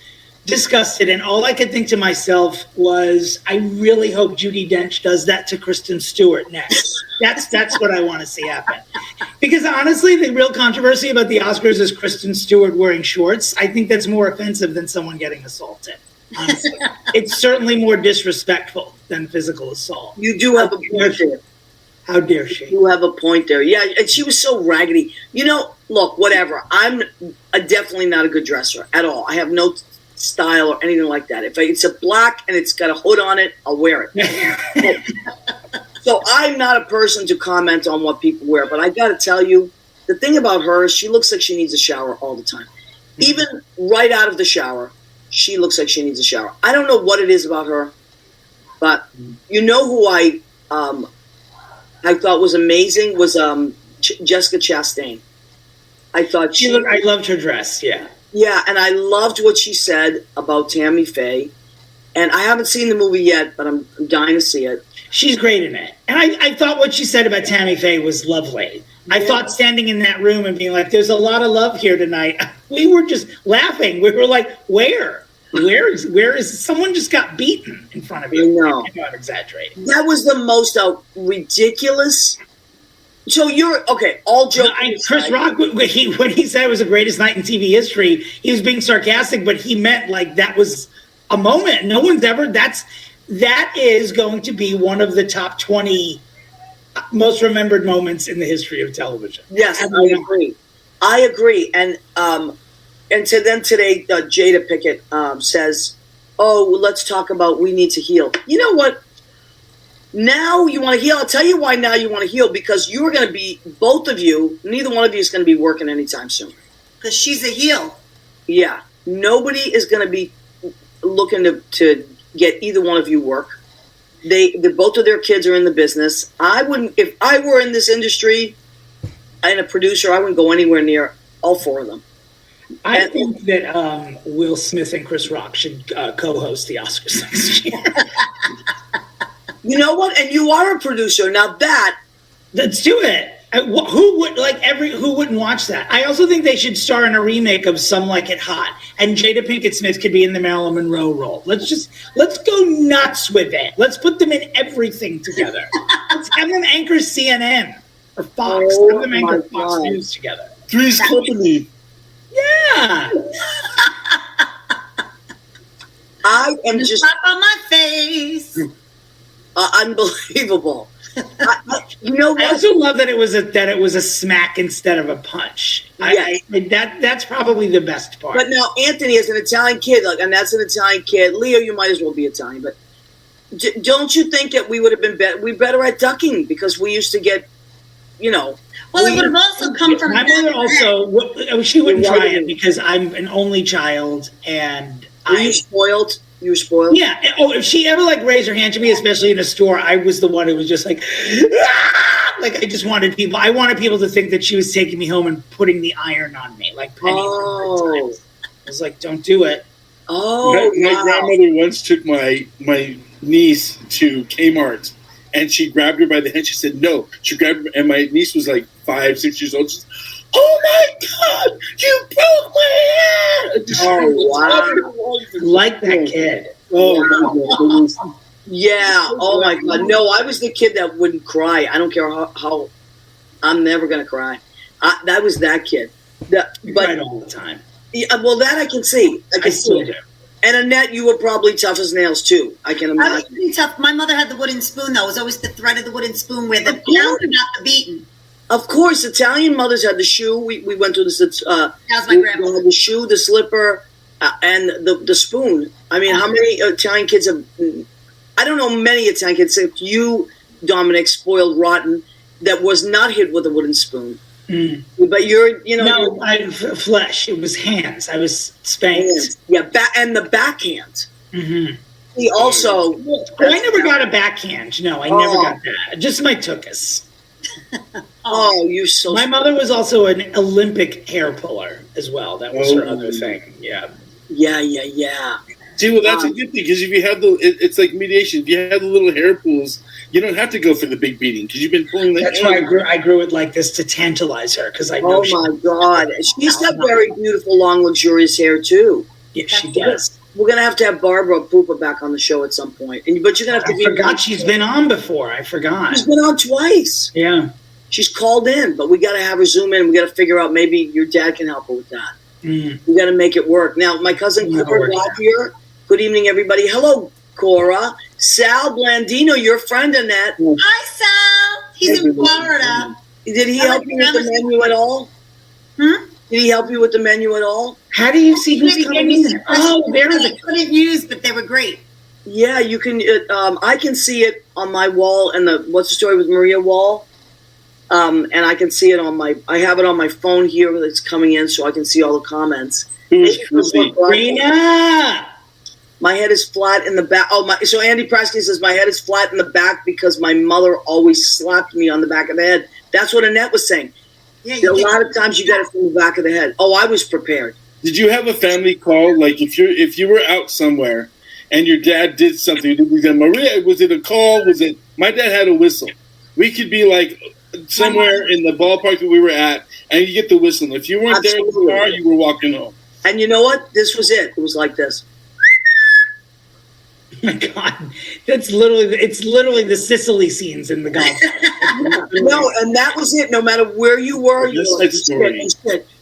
disgusted, and all I could think to myself was, I really hope Judi Dench does that to Kristen Stewart next. That's what I want to see happen. Because honestly, the real controversy about the Oscars is Kristen Stewart wearing shorts. I think that's more offensive than someone getting assaulted. Honestly, it's certainly more disrespectful than physical assault. You do have a point there. How dare she? You have a point there. Yeah, and she was so raggedy. Look, whatever. I'm definitely not a good dresser at all. I have no style or anything like that. If it's a black and it's got a hood on it, I'll wear it. So I'm not a person to comment on what people wear, but I got to tell you, the thing about her is she looks like she needs a shower all the time. Even right out of the shower, she looks like she needs a shower. I don't know what it is about her, but who I thought was amazing was Jessica Chastain. I thought I loved her dress, yeah. Yeah, and I loved what she said about Tammy Faye. And I haven't seen the movie yet, but I'm dying to see it. She's great in it. And I thought what she said about Tammy Faye was lovely. Yeah. I thought standing in that room and being like, there's a lot of love here tonight. We were just laughing. We were like, where is someone just got beaten in front of you? No. I know I'm exaggerating. That was the most ridiculous. So you're okay. All joking. Chris Rock, when he said it was the greatest night in TV history, he was being sarcastic, but he meant like that was a moment. No one's ever. that is going to be one of the top 20 most remembered moments in the history of television. Yes, I agree. And to them today, Jada Pinkett says, "Oh, well, let's talk about we need to heal." You know what? Now you want to heal. I'll tell you why now you want to heal, because you're going to be, both of you, neither one of you is going to be working anytime soon. Because she's a heel. Yeah. Nobody is going to be looking to get either one of you work. Both of their kids are in the business. I wouldn't, if I were in this industry and a producer, I wouldn't go anywhere near all four of them. I think that Will Smith and Chris Rock should co-host the Oscars next year. You know what? And you are a producer. Now let's do it. Who wouldn't watch that? I also think they should star in a remake of Some Like It Hot, and Jada Pinkett Smith could be in the Marilyn Monroe role. Let's go nuts with it. Let's put them in everything together. Let's have them anchor CNN or Fox. Have them anchor Fox News together. Three's Company. Yeah. I am just Slap on my face. Unbelievable. You know what? I also love that it was a smack instead of a punch. Yes. That's probably the best part. But now Anthony is an Italian kid, and that's an Italian kid. Leo, you might as well be Italian, but don't you think that we would have been better at ducking, because we used to get, Well, it would have also come from my mother. Also, she wouldn't try it because I'm an only child, and were you spoiled? You were spoiled? Yeah. Oh, if she ever raised her hand to me, especially in a store, I was the one who was just I just wanted people. I wanted people to think that she was taking me home and putting the iron on me, like Penny. I was like, don't do it. Oh, my grandmother once took my niece to Kmart, and she grabbed her by the hand. She said, "No." She grabbed her, and my niece was like 5, 6 years old. She said, "Oh my God, you broke my hand!" Oh, wow. Like that kid. Oh, my God. Yeah. Oh, my God. No, I was the kid that wouldn't cry. I don't care how I'm never going to cry. That was that kid. But cried all the time. Yeah, well, that I can see. I still do. And Annette, you were probably tough as nails, too. I can imagine. I was pretty tough. My mother had the wooden spoon, though. It was always the thread of the wooden spoon where the pound and not the beaten. Of course, Italian mothers had the shoe. We went through this. That was my grandma. The shoe, the slipper, and the spoon. I mean, how many Italian kids have? I don't know many Italian kids, except you, Dominick, spoiled rotten, that was not hit with a wooden spoon. Mm. But you're, No, flesh. It was hands. I was spanked. Hands. Yeah, and the backhand. Mm-hmm. He also. I never got a backhand. No, I never got that. Just my tuchus. Oh, you're so. My mother was also an Olympic hair puller as well. That was her other thing. Yeah. Yeah. See, well, that's a good thing, because if you have it's like mediation. If you have the little hair pulls, you don't have to go for the big beating, because you've been pulling the hair. That's why I grew it like this to tantalize her, because I know. Oh my God, she's got very beautiful, long, luxurious hair too. Yeah, she does. We're gonna have to have Barbara Pupa back on the show at some point, but you're gonna have to. I forgot she's been on before. I forgot. She's been on twice. Yeah. She's called in, but we got to have her zoom in. We got to figure out, maybe your dad can help her with that. We got to make it work. Now, my cousin Cora got here. Good evening, everybody. Hello, Cora. Sal Blandino, your friend, Annette. Hi, Sal. He's in Florida. Did he help you with the menu at all? Did he help you with the menu at all? How do you see who's coming in? Oh, there it is. I couldn't use, but they were great. Yeah, you can. I can see it on my wall and the What's the Story with Maria wall. And I can see it I have it on my phone here that's coming in, so I can see all the comments. Rena! My head is flat in the back. So Andy Preston says, my head is flat in the back because my mother always slapped me on the back of the head. That's what Annette was saying. Yeah, a lot of times you got it from the back of the head. Oh, I was prepared. Did you have a family call? Like, if you were out somewhere and your dad did something, Maria, was it a call? My dad had a whistle. We could be like somewhere in the ballpark that we were at, and you get the whistle. If you weren't there in the car, you were walking home. And you know what? This was it. It was like this. Oh my God, it's literally the Sicily scenes in The Godfather. No, and that was it. No matter where you were, you said,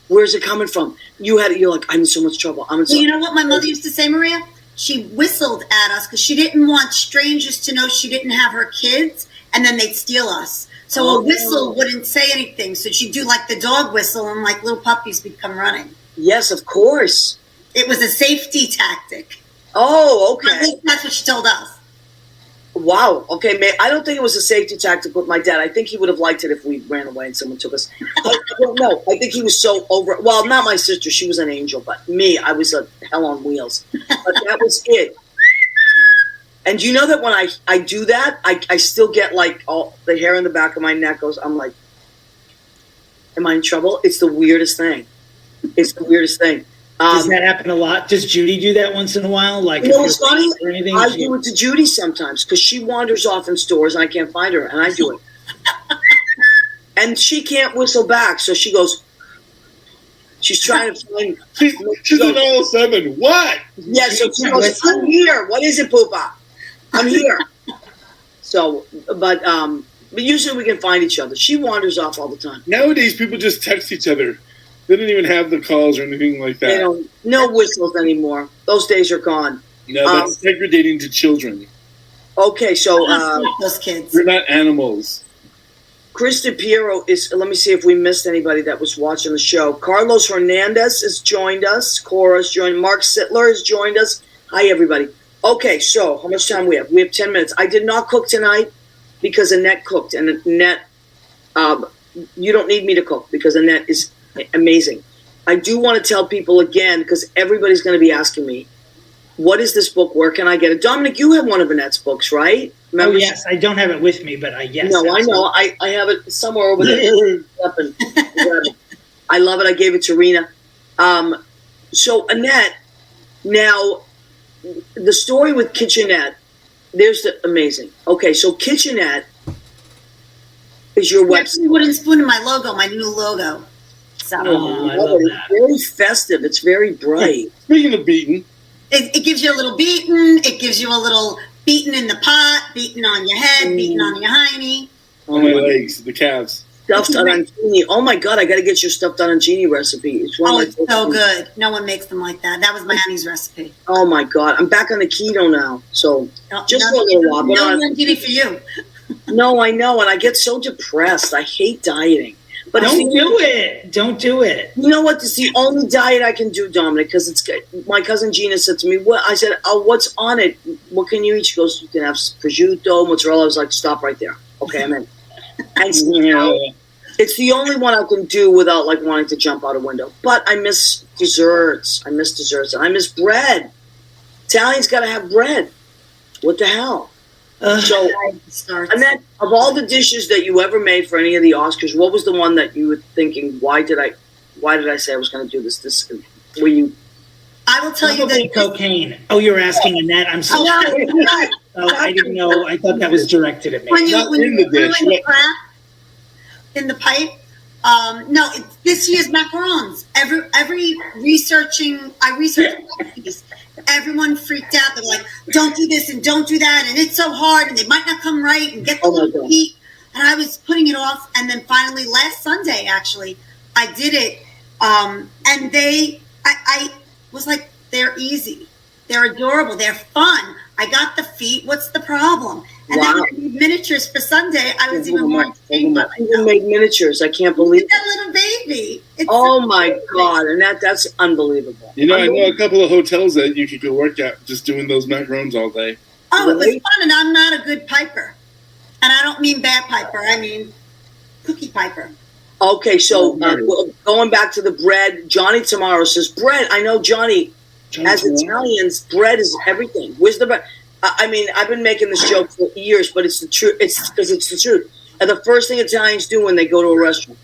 where's it coming from? You're like, I'm in so much trouble. You know what my mother used to say, Maria? she whistled at us because she didn't want strangers to know she didn't have her kids, and then they'd steal us. So a whistle wouldn't say anything. So she'd do like the dog whistle, and like little puppies would come running. Yes, of course. It was a safety tactic. Oh, okay. At least that's what she told us. Wow. Okay, I don't think it was a safety tactic with my dad. I think he would have liked it if we ran away and someone took us. I don't know. I think he was so over. Well, not my sister. She was an angel, but me, I was a hell on wheels. But that was it. And you know that when I do that, I still get like all the hair in the back of my neck goes. I'm like, am I in trouble? It's the weirdest thing. It's the weirdest thing. Does that happen a lot? Does Judy do that once in a while? Like, you know what's funny? Or anything? I do it to Judy sometimes because she wanders off in stores and I can't find her, and I do it. And she can't whistle back, so she goes. She's trying to find. She's an all 7. What? Yeah, so she goes. I'm here. What is it, Pupa? I'm here. So, but usually we can find each other. She wanders off all the time. Nowadays, people just text each other. They don't even have the calls or anything like that. They don't. No whistles anymore. Those days are gone. No, that's degrading to children. Okay, so Those kids. They're not animals. Kristen Piero is. Let me see if we missed anybody that was watching the show. Carlos Hernandez has joined us. Cora's joined. Mark Sittler has joined us. Hi, everybody. Okay, so how much time we have? We have 10 minutes. I did not cook tonight because Annette cooked, and Annette, you don't need me to cook because Annette is amazing. I do want to tell people again because everybody's going to be asking me, what is this book? Where can I get it? Dominick, you have one of Annette's books, right? Remember? Oh, yes. I don't have it with me, but yes. No, absolutely. I know. I have it somewhere over there. I love it. I gave it to Rena. So, Annette, now, the story with Kitchenette, there's the amazing. Okay, so Kitchenette is your website. Wooden spoon in my logo, my new logo. So I love that. It's very festive. It's very bright. Speaking of beaten, it gives you a little beaten. It gives you a little beaten in the pot, beaten on your head, beaten on your hiney. on my legs, the calves. Stuffed arancini. Oh my God, I got to get your stuffed arancini recipe. It's one of my it's so good. No one makes them like that. That was my honey's recipe. Oh my God, I'm back on the keto now. So just for a little while. No one did it for you. No, I know, and I get so depressed. I hate dieting. But Don't do it. Don't do it. You know what? It's the only diet I can do, Dominick, because it's good. My cousin Gina said to me, "What?" I said, "Oh, what's on it? What can you eat?" She goes, "You can have prosciutto, mozzarella." I was like, "Stop right there." Okay, I'm in. And it's the only one I can do without like wanting to jump out a window. But I miss desserts. And I miss bread. Italians got to have bread. What the hell? So, Annette, of all the dishes that you ever made for any of the Oscars, what was the one that you were thinking, why did I say I was going to do this? Were you? I will tell you that cocaine. Oh, you're asking Annette. I'm sorry. I didn't know. I thought that was directed at me. When you in the pipe. No, this year's macarons. I researched recipes. Everyone freaked out. They're like, "Don't do this and don't do that, and it's so hard, and they might not come right, and get the little heat." And I was putting it off, and then finally last Sunday, actually, I did it. And I was like, "They're easy, they're adorable, they're fun. I got the feet. What's the problem?" And then when I made miniatures for Sunday, I was even more excited. You made miniatures. I can't believe that little baby. Oh my God! And that's unbelievable. You know, I know a couple of hotels that you could go work at just doing those macarons all day. Oh, it was fun, and I'm not a good piper. And I don't mean bad piper. I mean cookie piper. Okay, so going back to the bread, Johnny tomorrow says bread. I know Johnny as Italians, bread is everything. Where's the bread? I mean, I've been making this joke for years, but it's the truth. It's because it's the truth. And the first thing Italians do when they go to a restaurant,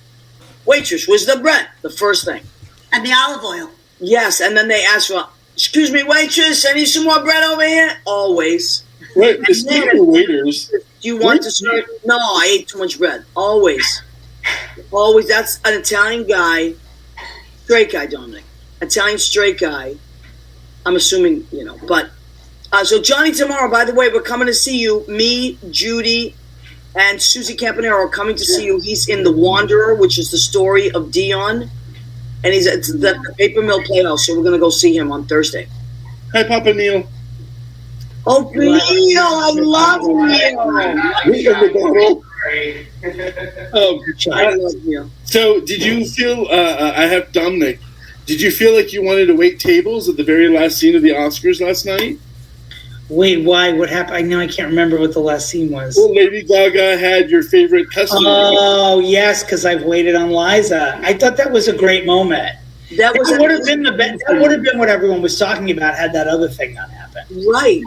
waitress, where's the bread? The first thing. And the olive oil. Yes, and then they ask for, excuse me, waitress, I need some more bread over here. Always. Wait, speaking of waiters. Do you want to serve? No, I ate too much bread. Always. Always. That's an Italian guy, straight guy, Dominick. Italian straight guy. I'm assuming, but. So Johnny tomorrow, by the way, we're coming to see you. Me, Judy, and Susie Campanero are coming to see you. He's in The Wanderer, which is the story of Dion. And he's at the Paper Mill Playhouse, so we're going to go see him on Thursday. Hi, Papa Neil. Oh, Neil, I love Neil. We in the bottle. I love Neil. So, did you feel? I have Dominick. Did you feel like you wanted to wait tables at the very last scene of the Oscars last night? Wait, why? What happened? I know I can't remember what the last scene was. Well, Lady Gaga had your favorite customer. Oh, yes, because I've waited on Liza. I thought that was a great moment. That would have been that would have been what everyone was talking about had that other thing not happened. Right.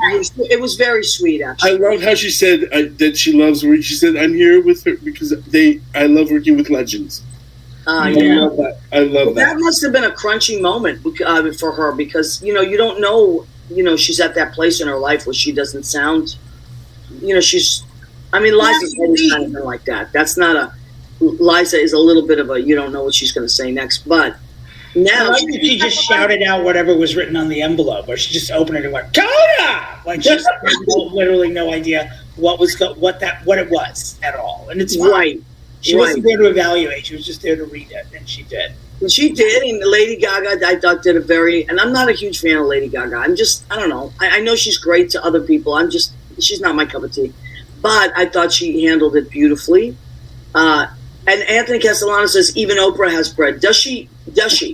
It was very sweet, actually. I love how she said that she loves working. She said, "I'm here with her because I love working with legends." Yeah. I love that. I love that. That must have been a crunching moment for her because, you don't know, she's at that place in her life where she doesn't sound, Liza's always kind of been like that. That's not Liza is a little bit of you don't know what she's going to say next, but now she just shouted out whatever was written on the envelope, or she just opened it and went, "Coda!" Like she had literally no idea what it was at all, and it's fine. Right. She wasn't there to evaluate; she was just there to read it, and she did. And she did, and Lady Gaga, I thought, did and I'm not a huge fan of Lady Gaga. I don't know. I know she's great to other people. She's not my cup of tea, but I thought she handled it beautifully. And Anthony Castellano says even Oprah has bread. Does she? Bread!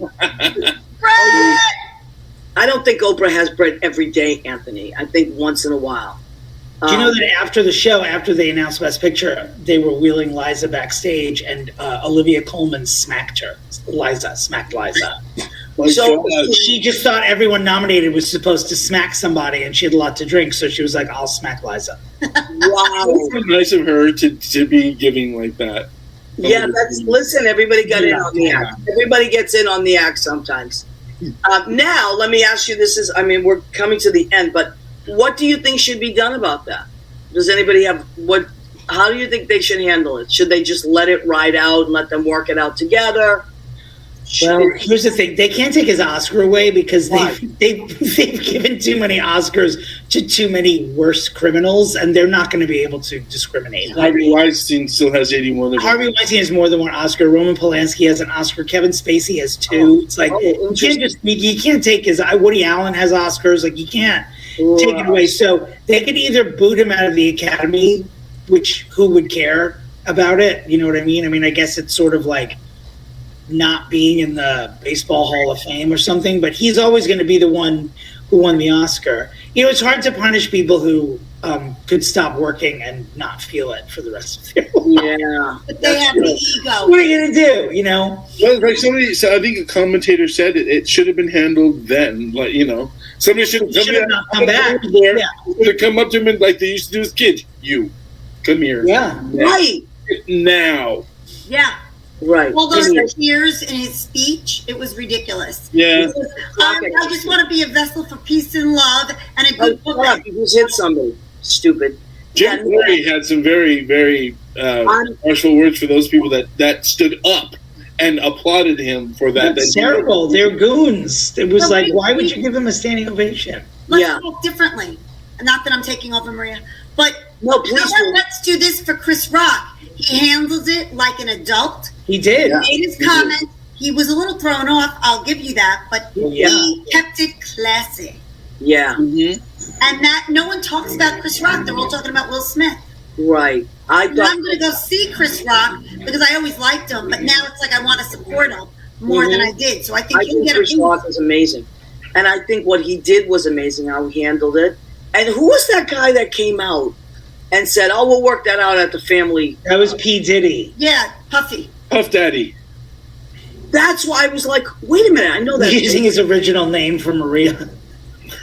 I don't think Oprah has bread every day, Anthony. I think once in a while. Do you know that after the show, after they announced Best Picture, they were wheeling Liza backstage, and Olivia Colman smacked her. Smacked Liza. So she just thought everyone nominated was supposed to smack somebody, and she had a lot to drink, so she was like, "I'll smack Liza." Wow, it's nice of her to be giving like that. Yeah, listen. Everybody got in on the act. Everybody gets in on the act sometimes. Now, let me ask you. We're coming to the end, but what do you think should be done about that? Does anybody have how do you think they should handle it? Should they just let it ride out and let them work it out together? Well, here's the thing: they can't take his Oscar away because they've given too many Oscars to too many worse criminals, and they're not going to be able to discriminate. Harvey Weinstein still has 81 of them. Harvey Weinstein has more than one Oscar. Roman Polanski has an Oscar. Kevin Spacey has 2. It's like you can't take his. Woody Allen has Oscars. Like you can't take it away. So they could either boot him out of the Academy, which who would care about it? You know what I mean? I mean, I guess it's sort of like not being in the Baseball Hall of Fame or something, but he's always going to be the one who won the Oscar. It's hard to punish people who could stop working and not feel it for the rest of their life. Yeah. But they have the ego. What are you going to do, Well, like I think a commentator said it should have been handled then. Like, somebody should have not come back. There, should have come up to him and like they used to do with kids. You, come here. Yeah. Right. Now. Yeah. Right. Well, those tears in his speech, it was ridiculous. Yeah. I just want to be a vessel for peace and love and a good woman. You just hit somebody. Stupid. Jim Carrey had some very, very harshful words for those people that stood up and applauded him for that. That's terrible. They're goons. It was like, why would you give him a standing ovation? Let's talk differently. Not that I'm taking over, Maria, but no, please. Let's do this for Chris Rock. He handles it like an adult. He did. He made his comment. He was a little thrown off. I'll give you that, but he kept it classy. Yeah. Mm-hmm. And that no one talks about Chris Rock. They're all talking about Will Smith. Right. I'm going to go see Chris Rock because I always liked him, but now it's like I want to support him more than I did. So I think Chris Rock is amazing, and I think what he did was amazing. How he handled it. And who was that guy that came out and said, "Oh, we'll work that out at the family"? That was P. Diddy. Yeah, Puffy. Puff Daddy. That's why I was like, wait a minute, I know that. Using his original name for Maria.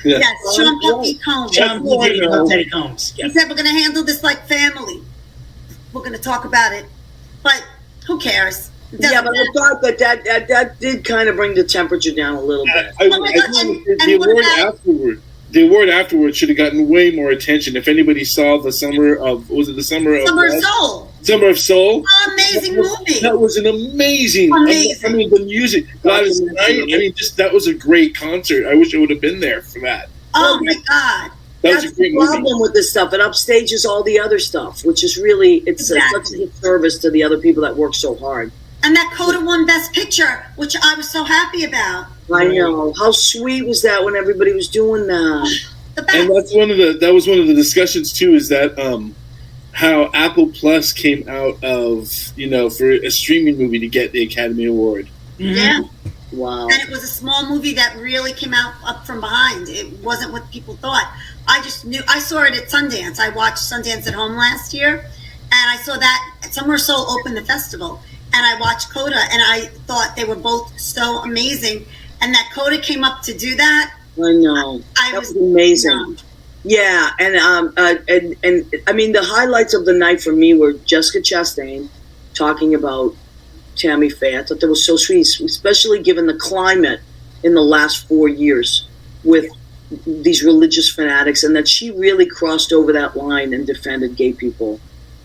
Yes, Sean Puffy Combs. Sean Puffy Combs. He said, we're going to handle this like family. We're going to talk about it. But who cares? Yeah, but I thought that did kind of bring the temperature down a little bit. The award afterwards should have gotten way more attention. If anybody saw the Summer of Soul. Summer of Soul. Amazing movie. That was an amazing. I mean, the music. That was a great concert. I wish I would have been there for that. Oh my God. That's the problem with this stuff. It upstages all the other stuff, which is really such a disservice to the other people that work so hard. And that Coda won Best Picture, which I was so happy about. I know. How sweet was that when everybody was doing that? The best And that was one of the discussions too, is that how Apple Plus came out of, for a streaming movie to get the Academy Award. Yeah. Wow. And it was a small movie that really came out up from behind. It wasn't what people thought. I just knew. I saw it at Sundance. I watched Sundance at Home last year, and I saw that Summer Soul opened the festival. And I watched Coda, and I thought they were both so amazing. And that Coda came up to do that. I know. That was amazing. Yeah, and I mean, the highlights of the night for me were Jessica Chastain talking about Tammy Faye. I thought that was so sweet, especially given the climate in the last 4 years with these religious fanatics, and that she really crossed over that line and defended gay people.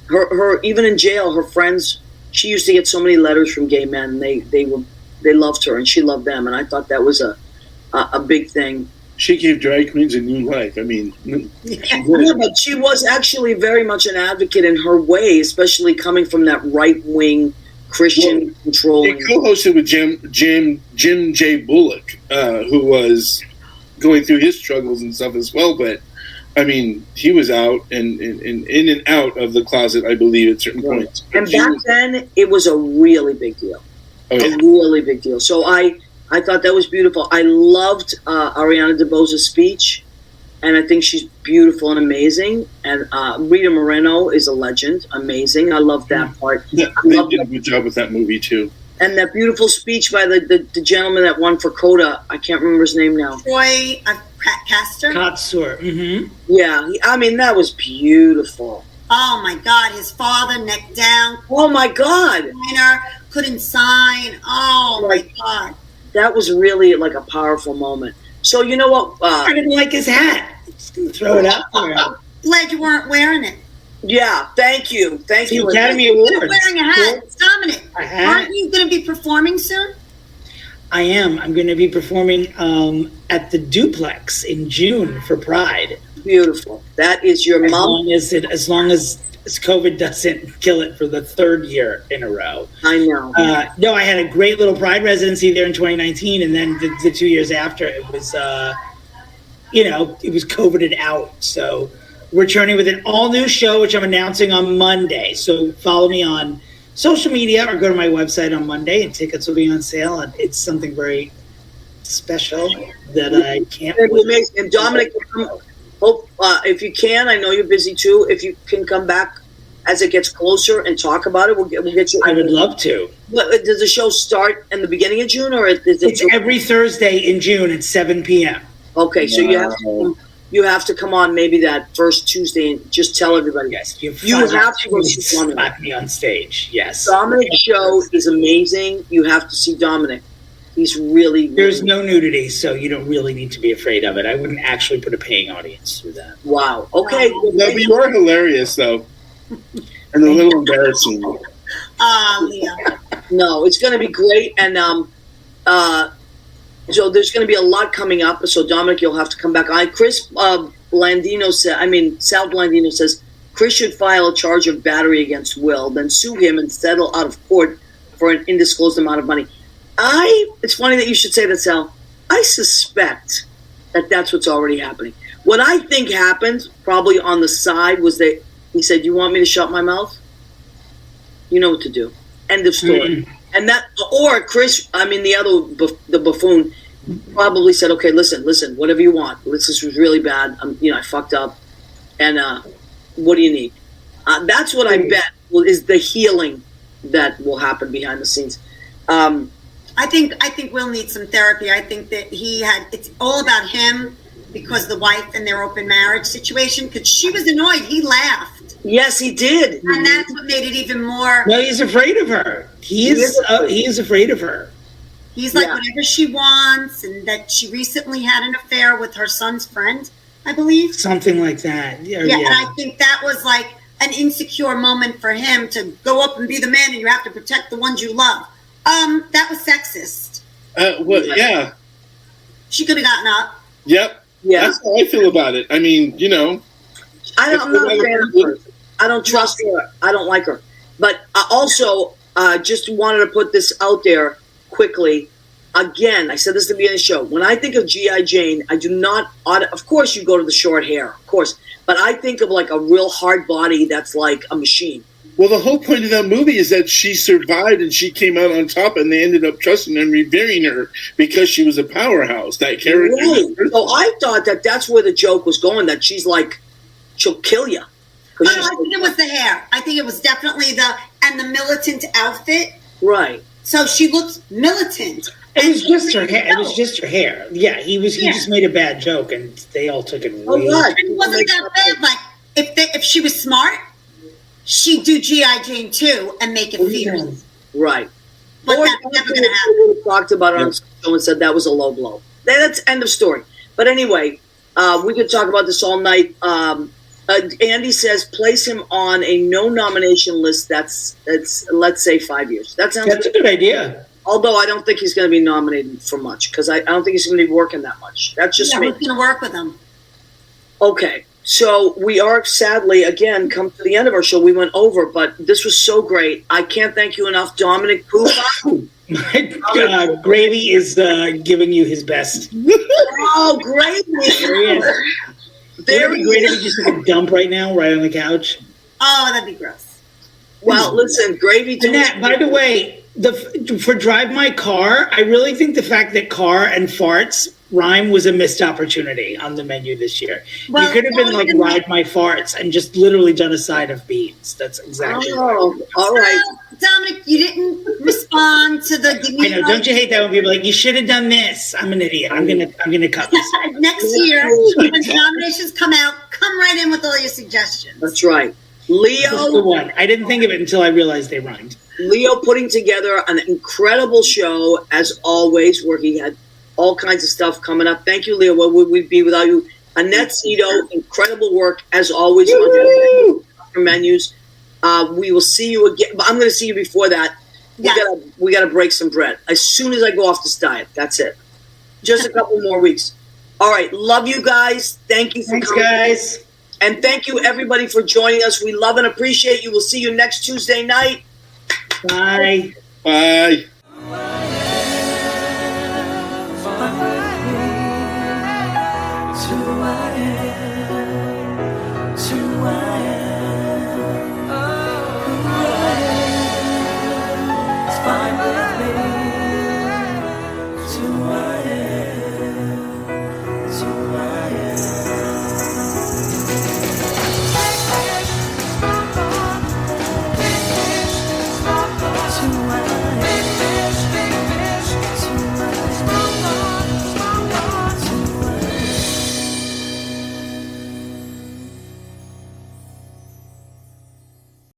Her even in jail, her friends. She used to get so many letters from gay men. They loved her, and she loved them, and I thought that was a big thing. She gave drag queens a new life. I mean, yeah, but she was actually very much an advocate in her way, especially coming from that right-wing Christian controlling. She co-hosted with Jim J. Bullock, who was going through his struggles and stuff as well. But I mean, he was out and in and out of the closet, I believe, at certain points. And back then, it was a really big deal. Oh, yeah. A really big deal. So I thought that was beautiful. I loved Ariana DeBose's speech, and I think she's beautiful and amazing. And Rita Moreno is a legend, amazing. I love that part. Yeah, they did a good job with that movie too. And that beautiful speech by the gentleman that won for Coda, I can't remember his name now. Troy Castor. Mm-hmm. Yeah, I mean, that was beautiful. Oh my God, his father, neck down. Oh my God. Couldn't sign. Oh my God. That was really like a powerful moment. So you know what? I didn't like his hat. Just gonna throw it out there. Glad you weren't wearing it. Yeah, thank you. Thank you. Academy Awards. You're wearing a hat. It's Dominick. Aren't you going to be performing soon? I am. I'm going to be performing at the Duplex in June for Pride. Beautiful. That is your mom. As long as COVID doesn't kill it for the third year in a row. I know. No, I had a great little Pride residency there in 2019, and then the 2 years after, it was, it was COVIDed out. So we're returning with an all-new show, which I'm announcing on Monday. So follow me on social media or go to my website on Monday, and tickets will be on sale. And it's something very special that I can't wait. And Dominick, hope if you can, I know you're busy too. If you can come back as it gets closer and talk about it, we'll get you. I would love to. Does the show start in the beginning of June, or is it? It's every Thursday in June at 7 p.m. Okay, so you have to come on maybe that first Tuesday and just tell everybody. Yes, you have to go see Dominick. Slap me on stage. Yes, Dominick's show is amazing. You have to see Dominick. He's really. There's no nudity, so you don't really need to be afraid of it. I wouldn't actually put a paying audience through that. Wow. Okay. No, but you are hilarious, though, and a little embarrassing. Leah. No, it's going to be great, and so there's going to be a lot coming up. So Dominick, you'll have to come back. Sal Blandino says Chris should file a charge of battery against Will, then sue him and settle out of court for an undisclosed amount of money. It's funny that you should say that, Sal. I suspect that that's what's already happening. What I think happened, probably on the side, was that he said, "You want me to shut my mouth? You know what to do." End of story. And that, or Chris, the buffoon, probably said, "Okay, listen, whatever you want. This was really bad. I fucked up. And what do you need?" That's what I bet is the healing that will happen behind the scenes. I think Will needs some therapy. I think that it's all about him because the wife and their open marriage situation, because she was annoyed. He laughed. Yes, he did. And that's what made it even more. Well, he's afraid of her. He is afraid of her. He's like, whatever she wants, and that she recently had an affair with her son's friend, I believe. Something like that. Yeah. And I think that was like an insecure moment for him to go up and be the man, and you have to protect the ones you love. That was sexist. Yeah. She could have gotten up. Yep. Yeah. That's how I feel about it. I mean, I'm not a fan of her. I don't trust her. I don't like her. But also, just wanted to put this out there quickly. again, I said this at the beginning of the show. When I think of G.I. Jane, I do not, of course you go to the short hair, of course. But I think of like a real hard body that's like a machine. Well, the whole point of that movie is that she survived and she came out on top, and they ended up trusting and revering her because she was a powerhouse. That character. Right. So I thought that that's where the joke was going, that she's like, she'll kill you. Oh, I think it was the hair. I think it was definitely the militant outfit. Right. So she looked militant. It was just her hair. It was just her hair. Yeah, he just made a bad joke, and they all took it. Oh, God. It wasn't that bad. Like if she was smart, she'd do G.I. Jane too and make it fierce. Right. But Or that's never going to happen. we talked about it on the show and said that was a low blow. That's end of story. But anyway, we could talk about this all night. Andy says place him on a no nomination list. That's let's say 5 years. That's a good idea. Although I don't think he's going to be nominated for much because I don't think he's going to be working that much. That's just me. We're going to work with him. Okay, so we are sadly again come to the end of our show. We went over, but this was so great. I can't thank you enough, Dominick. Pupa. Gravy is giving you his best. Oh, Gravy! There he is. There he great if he just took a dump right now, right on the couch. Oh, that'd be gross. Well, listen, Gravy. Annette, by the way, for Drive My Car, I really think the fact that car and farts rhyme was a missed opportunity on the menu this year. Well, you could have been like Ride My Farts and just literally done a side of beans. That's exactly all right. Well, Dominick, you didn't respond to the. I know. Don't you hate that when people are like, you should have done this? I'm an idiot. I'm gonna cut this. Next year, when the nominations come out, come right in with all your suggestions. That's right. Leo. That's the one. I didn't think of it until I realized they rhymed. Leo putting together an incredible show, as always, where he had all kinds of stuff coming up. Thank you, Leo. What would we be without you? Annette, Zito, incredible work, as always, on your menus. We will see you again. But I'm going to see you before that. We gotta break some bread. As soon as I go off this diet, that's it. Just a couple more weeks. All right. Love you guys. Thank you for coming. Guys. And thank you, everybody, for joining us. We love and appreciate you. We'll see you next Tuesday night. Bye. Bye. It's who I am.